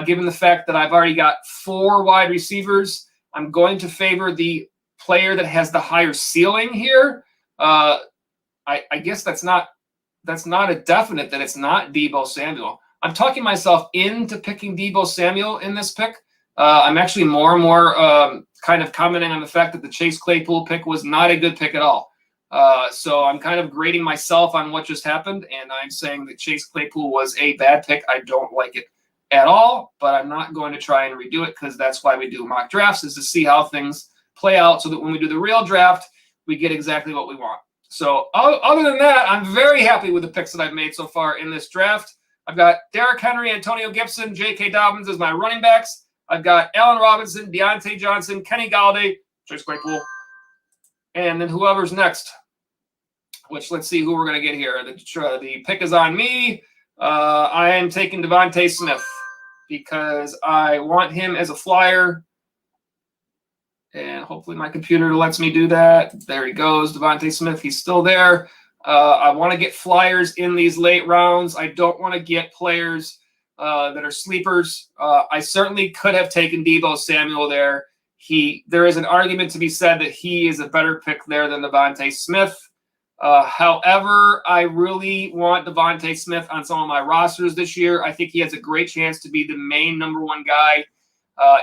given the fact that I've already got 4 wide receivers, I'm going to favor the player that has the higher ceiling here. I guess that's not a definite that it's not Deebo Samuel. I'm talking myself into picking Deebo Samuel in this pick. I'm actually more and more kind of commenting on the fact that the Chase Claypool pick was not a good pick at all. So I'm kind of grading myself on what just happened, and I'm saying that Chase Claypool was a bad pick. I don't like it at all, but I'm not going to try and redo it because that's why we do mock drafts, is to see how things play out so that when we do the real draft, we get exactly what we want. So other than that, I'm very happy with the picks that I've made so far in this draft. I've got Derrick Henry, Antonio Gibson, J.K. Dobbins as my running backs. I've got Allen Robinson, Deontay Johnson, Kenny Galladay, Chase Claypool, and then whoever's next, which let's see who we're going to get here. The pick is on me. I am taking Devontae Smith because I want him as a flyer, and hopefully my computer lets me do that. There he goes, Devontae Smith. He's still there. I want to get flyers in these late rounds. I don't want to get players that are sleepers. I certainly could have taken Deebo Samuel there. There is an argument to be said that he is a better pick there than Devontae Smith. However, I really want Devontae Smith on some of my rosters this year. I think he has a great chance to be the main number 1 guy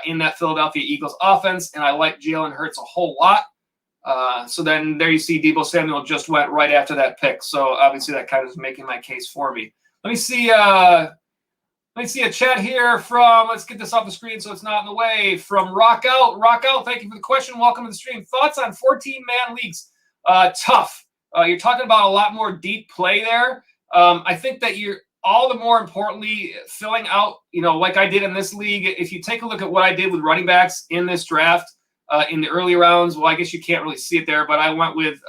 in that Philadelphia Eagles offense, and I like Jalen Hurts a whole lot. So then there you see Deebo Samuel just went right after that pick. So obviously that kind of is making my case for me. Let me see a chat here from, let's get this off the screen so it's not in the way, from Rock Out. Rock Out, thank you for the question. Welcome to the stream. Thoughts on 14-man leagues? Tough. You're talking about a lot more deep play there. I think that you're all the more importantly filling out, like I did in this league. If you take a look at what I did with running backs in this draft in the early rounds, well, I guess you can't really see it there, but I went with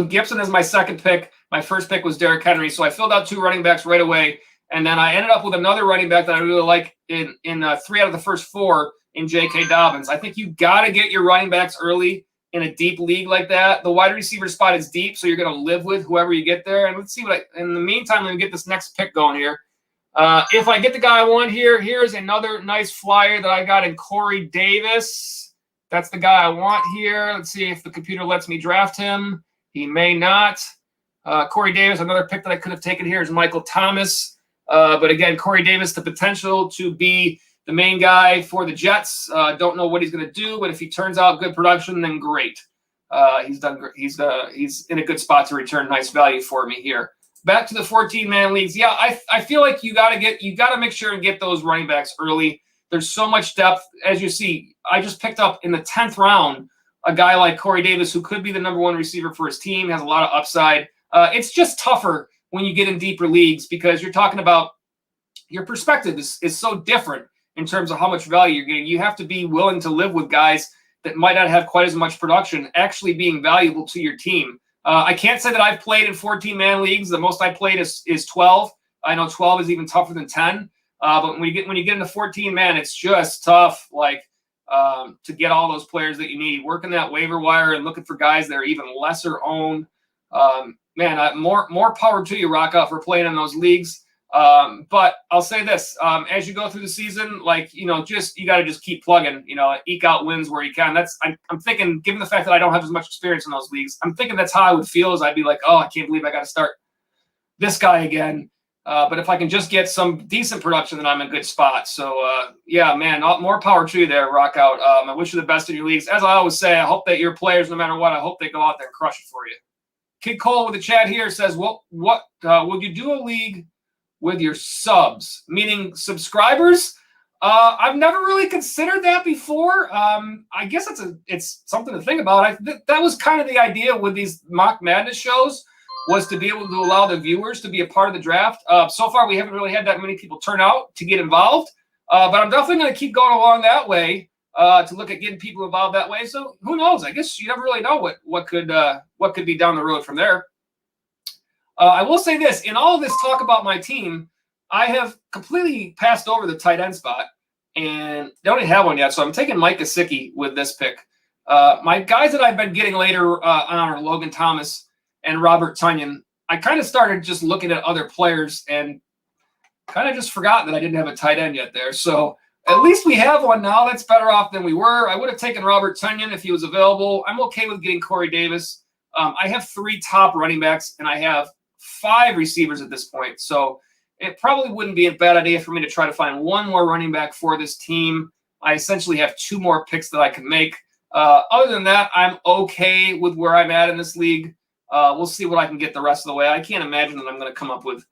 Gibson as my second pick. My first pick was Derrick Henry, so I filled out 2 running backs right away, and then I ended up with another running back that I really like in 3 out of the first 4 in J.K. Dobbins. I think you got to get your running backs early in a deep league like that. The wide receiver spot is deep, so you're going to live with whoever you get there. And let's see in the meantime, let me get this next pick going here. If I get the guy I want here, here's another nice flyer that I got in Corey Davis. That's the guy I want here. Let's see if the computer lets me draft him. He may not. Corey Davis, another pick that I could have taken here is Michael Thomas. But again, Corey Davis, the potential to be the main guy for the Jets. Don't know what he's going to do, but if he turns out good production, then great. He's done great. He's in a good spot to return nice value for me here. Back to the 14-man leagues. Yeah, I feel like you got to make sure and get those running backs early. There's so much depth. As you see, I just picked up in the 10th round a guy like Corey Davis, who could be the number 1 receiver for his team, has a lot of upside. It's just tougher when you get in deeper leagues because you're talking about your perspective is so different in terms of how much value you're getting. You have to be willing to live with guys that might not have quite as much production actually being valuable to your team. I can't say that I've played in 14-man leagues. The most I played is 12. I know 12 is even tougher than 10. But when you get into 14-man, it's just tough, to get all those players that you need. Working that waiver wire and looking for guys that are even lesser owned. More power to you, Rock Out, for playing in those leagues. But I'll say this, as you go through the season, you got to just keep plugging, eke out wins where you can. I'm thinking, given the fact that I don't have as much experience in those leagues, I'm thinking that's how I would feel. Is I'd be like, oh, I can't believe I got to start this guy again. But if I can just get some decent production, then I'm in a good spot. So yeah, man, more power to you there, Rock Out. I wish you the best in your leagues. As I always say, I hope that your players, no matter what, I hope they go out there and crush it for you. Kid Cole with the chat here says, what would you do a league with your subs, meaning subscribers? I've never really considered that before. I guess it's something to think about. That was kind of the idea with these Mock Madness shows, was to be able to allow the viewers to be a part of the draft. So far, we haven't really had that many people turn out to get involved, but I'm definitely going to keep going along that way to look at getting people involved that way. So who knows? I guess you never really know what could be down the road from there. I will say this: in all of this talk about my team, I have completely passed over the tight end spot, and they don't even have one yet. So I'm taking Mike Gesicki with this pick. My guys that I've been getting later on are Logan Thomas and Robert Tonyan. I kind of started just looking at other players and kind of just forgot that I didn't have a tight end yet there. So at least we have one now. That's better off than we were. I would have taken Robert Tonyan if he was available. I'm okay with getting Corey Davis. I have 3 top running backs, and I have 5 receivers at this point. So it probably wouldn't be a bad idea for me to try to find one more running back for this team. I essentially have 2 more picks that I can make. Other than that, I'm okay with where I'm at in this league. We'll see what I can get the rest of the way. I can't imagine that I'm going to come up with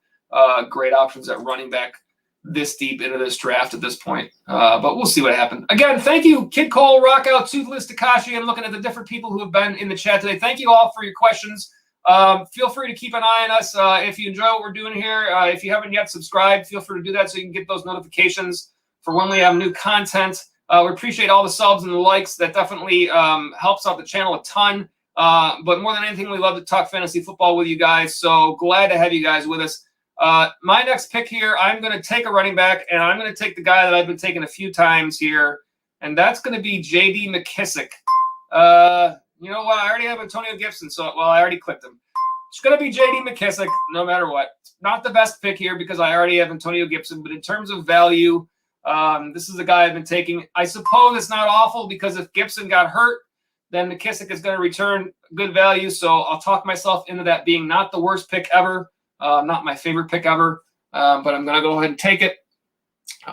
great options at running back this deep into this draft at this point. But we'll see what happens. Again, thank you, Kid Cole, Rockout, Toothless, Takashi. I'm looking at the different people who have been in the chat today. Thank you all for your questions. Feel free to keep an eye on us if you enjoy what we're doing here. If you haven't yet subscribed, feel free to do that so you can get those notifications for when we have new content. We appreciate all the subs and the likes. That definitely helps out the channel a ton. But more than anything, we love to talk fantasy football with you guys. So glad to have you guys with us. My next pick here, I'm going to take a running back, and I'm going to take the guy that I've been taking a few times here, and that's going to be J.D. McKissic. You know what? I already have Antonio Gibson, so I already clicked him. It's going to be J.D. McKissic no matter what. Not the best pick here because I already have Antonio Gibson, but in terms of value, this is the guy I've been taking. I suppose it's not awful because if Gibson got hurt, then McKissic is going to return good value, so I'll talk myself into that being not the worst pick ever. Not my favorite pick ever, but I'm going to go ahead and take it.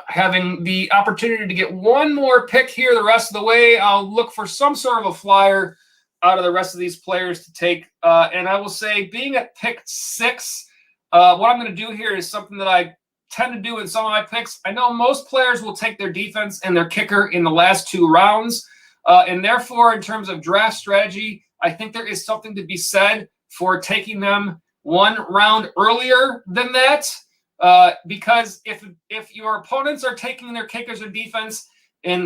Having the opportunity to get one more pick here the rest of the way, I'll look for some sort of a flyer out of the rest of these players to take. And I will say, being at pick 6, what I'm going to do here is something that I tend to do in some of my picks. I know most players will take their defense and their kicker in the last 2 rounds. And therefore, in terms of draft strategy, I think there is something to be said for taking them 1 round earlier than that, because if your opponents are taking their kickers or defense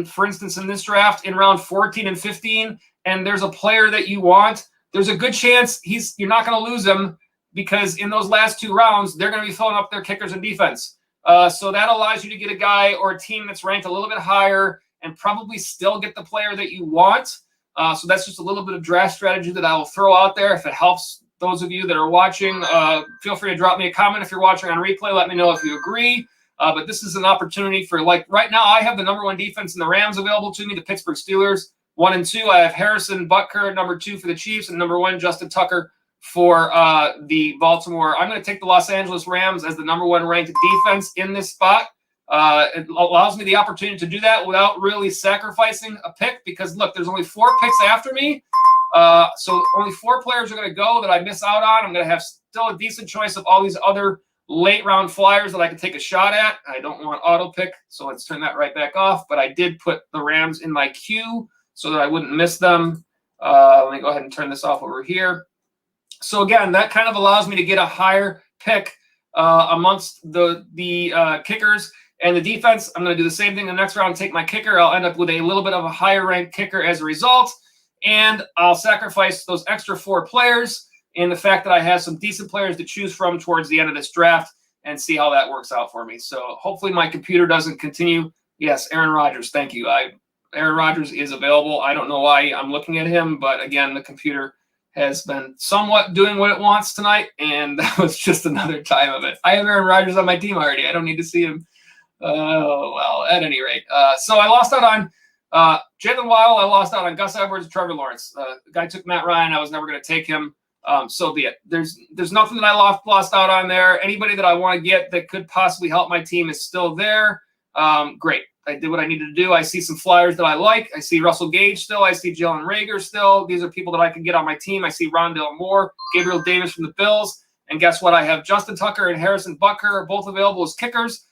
for instance, in this draft in round 14 and 15, and there's a player that you want, there's a good chance you're not going to lose him because in those last 2 rounds, they're going to be filling up their kickers and defense. So that allows you to get a guy or a team that's ranked a little bit higher and probably still get the player that you want. So that's just a little bit of draft strategy that I will throw out there. If it helps those of you that are watching, feel free to drop me a comment if you're watching on replay. Let me know if you agree. But this is an opportunity for, like, right now I have the number 1 defense in the Rams available to me, the Pittsburgh Steelers, 1 and 2. I have Harrison Butker, number 2 for the Chiefs, and number 1, Justin Tucker for the Baltimore. I'm going to take the Los Angeles Rams as the number 1 ranked defense in this spot. It allows me the opportunity to do that without really sacrificing a pick because, look, there's only 4 picks after me. So only 4 players are going to go that I miss out on. I'm going to have still a decent choice of all these other late round flyers that I can take a shot at. I don't want auto pick, so let's turn that right back off. But I did put the Rams in my queue so that I wouldn't miss them. Let me go ahead and turn this off over here. So again, that kind of allows me to get a higher pick amongst the kickers and the defense. I'm going to do the same thing in the next round, take my kicker. I'll end up with a little bit of a higher ranked kicker as a result. And I'll sacrifice those extra 4 players in the fact that I have some decent players to choose from towards the end of this draft and see how that works out for me. So hopefully my computer doesn't continue. Yes, Aaron Rodgers, thank you. Aaron Rodgers is available. I don't know why I'm looking at him, but again, the computer has been somewhat doing what it wants tonight, and that was just another time of it. I have Aaron Rodgers on my team already. I don't need to see him. Well, at any rate. So I lost out on Jalen Waddle. I lost out on Gus Edwards, Trevor Lawrence. The guy took Matt Ryan. I was never going to take him. So be it. There's nothing that I lost out on there. Anybody that I want to get that could possibly help my team is still there. Great. I did what I needed to do. I see some flyers that I like. I see Russell Gage still. I see Jalen Reagor still. These are people that I can get on my team. I see Rondale Moore, Gabriel Davis from the Bills. And guess what? I have Justin Tucker and Harrison Butker both available as kickers.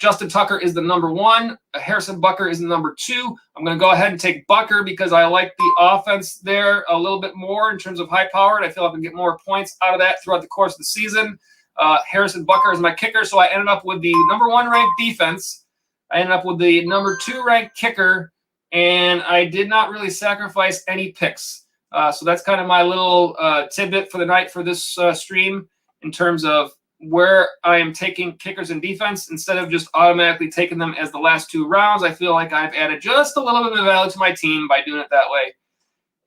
Justin Tucker is the number 1. Harrison Butker is the number 2. I'm going to go ahead and take Butker because I like the offense there a little bit more in terms of high powered. I feel I can get more points out of that throughout the course of the season. Harrison Butker is my kicker, so I ended up with the number 1 ranked defense. I ended up with the number 2 ranked kicker, and I did not really sacrifice any picks. So that's kind of my little tidbit for the night for this stream in terms of where I am taking kickers and defense instead of just automatically taking them as the last 2 rounds. I feel like I've added just a little bit of value to my team by doing it that way.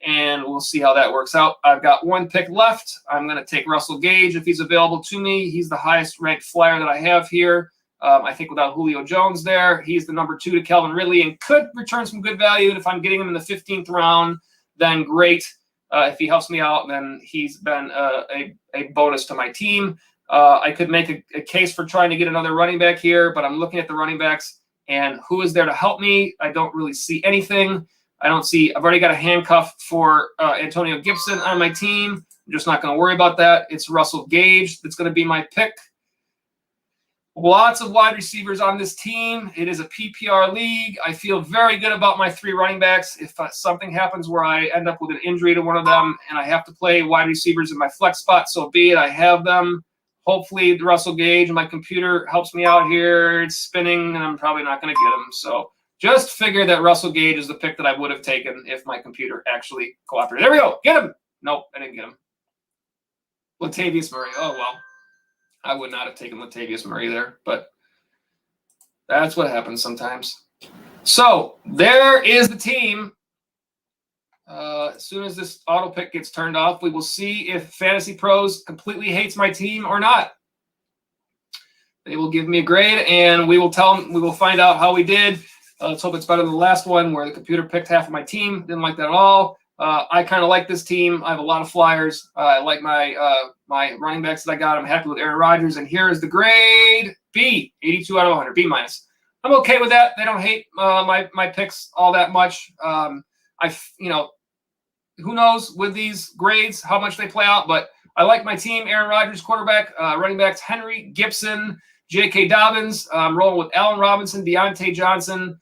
And we'll see how that works out. I've got 1 pick left. I'm going to take Russell Gage if he's available to me. He's the highest ranked flyer that I have here. I think without Julio Jones there, he's the number 2 to Calvin Ridley and could return some good value. And if I'm getting him in the 15th round, then great. If he helps me out, then he's been a bonus to my team. I could make a case for trying to get another running back here, but I'm looking at the running backs and who is there to help me. I don't really see anything. I've already got a handcuff for Antonio Gibson on my team. I'm just not going to worry about that. It's Russell Gage that's going to be my pick. Lots of wide receivers on this team. It is a PPR league. I feel very good about my 3 running backs. If something happens where I end up with an injury to one of them and I have to play wide receivers in my flex spot, so be it. I have them. Hopefully, the Russell Gage and my computer helps me out here. It's spinning, and I'm probably not going to get him. So just figure that Russell Gage is the pick that I would have taken if my computer actually cooperated. There we go. Get him. Nope, I didn't get him. Latavius Murray. Oh, well. I would not have taken Latavius Murray there, but that's what happens sometimes. So there is the team. As soon as this auto pick gets turned off, we will see if Fantasy Pros completely hates my team or not. They will give me a grade, and we will find out how we did. Let's hope it's better than the last one where the computer picked half of my team. Didn't like that at all. I kind of like this team. I have a lot of flyers. I like my running backs that I got. I'm happy with Aaron Rodgers. And here is the grade B, 82 out of 100, B minus. I'm okay with that. They don't hate my picks all that much. Who knows with these grades how much they play out, but I like my team. Aaron Rodgers, quarterback, running backs, Henry, Gibson, J.K. Dobbins. I'm rolling with Allen Robinson, Deontay Johnson,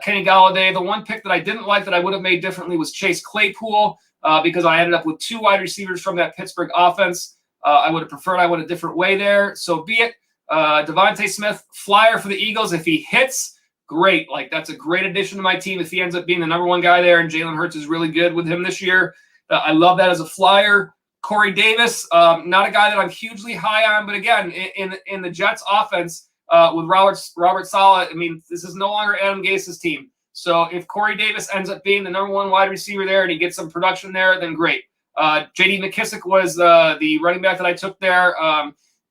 Kenny Golladay. The one pick that I didn't like that I would have made differently was Chase Claypool because I ended up with 2 wide receivers from that Pittsburgh offense. I would have preferred I went a different way there. So be it. Devontae Smith, flyer for the Eagles. If he hits, great. Like, that's a great addition to my team if he ends up being the number 1 guy there, and Jalen Hurts is really good with him this year. I love that as a flyer. Corey Davis, not a guy that I'm hugely high on, but again, in the Jets offense with Robert Saleh, I mean, this is no longer Adam Gase's team. So if Corey Davis ends up being the number 1 wide receiver there and he gets some production there, then great. J.D. McKissick was the running back that I took there.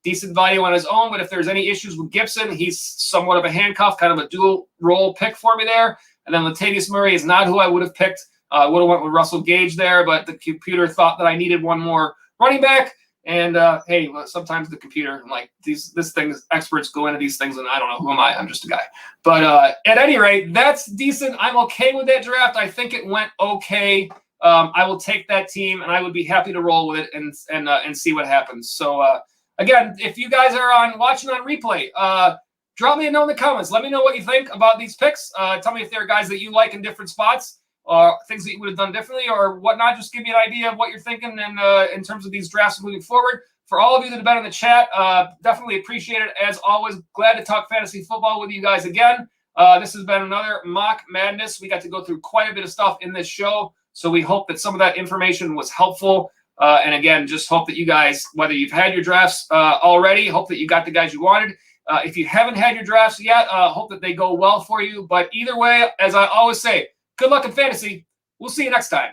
Decent value on his own, but if there's any issues with Gibson, he's somewhat of a handcuff, kind of a dual role pick for me there. And then Latavius Murray is not who I would have picked. I would have went with Russell Gage there, but the computer thought that I needed 1 more running back. And hey, sometimes the computer, like experts go into these things, and I don't know, who am I? I'm just a guy. But at any rate, that's decent. I'm okay with that draft. I think it went okay. I will take that team, and I would be happy to roll with it and see what happens. So again, if you guys are watching on replay, drop me a note in the comments. Let me know what you think about these picks. Tell me if there are guys that you like in different spots, or things that you would have done differently, or whatnot. Just give me an idea of what you're thinking and in terms of these drafts moving forward. For all of you that have been in the chat, definitely appreciate it. As always, glad to talk fantasy football with you guys again. This has been another Mock Madness. We got to go through quite a bit of stuff in this show, so we hope that some of that information was helpful. And again, just hope that you guys, whether you've had your drafts already, hope that you got the guys you wanted. If you haven't had your drafts yet, hope that they go well for you. But either way, as I always say, good luck in fantasy. We'll see you next time.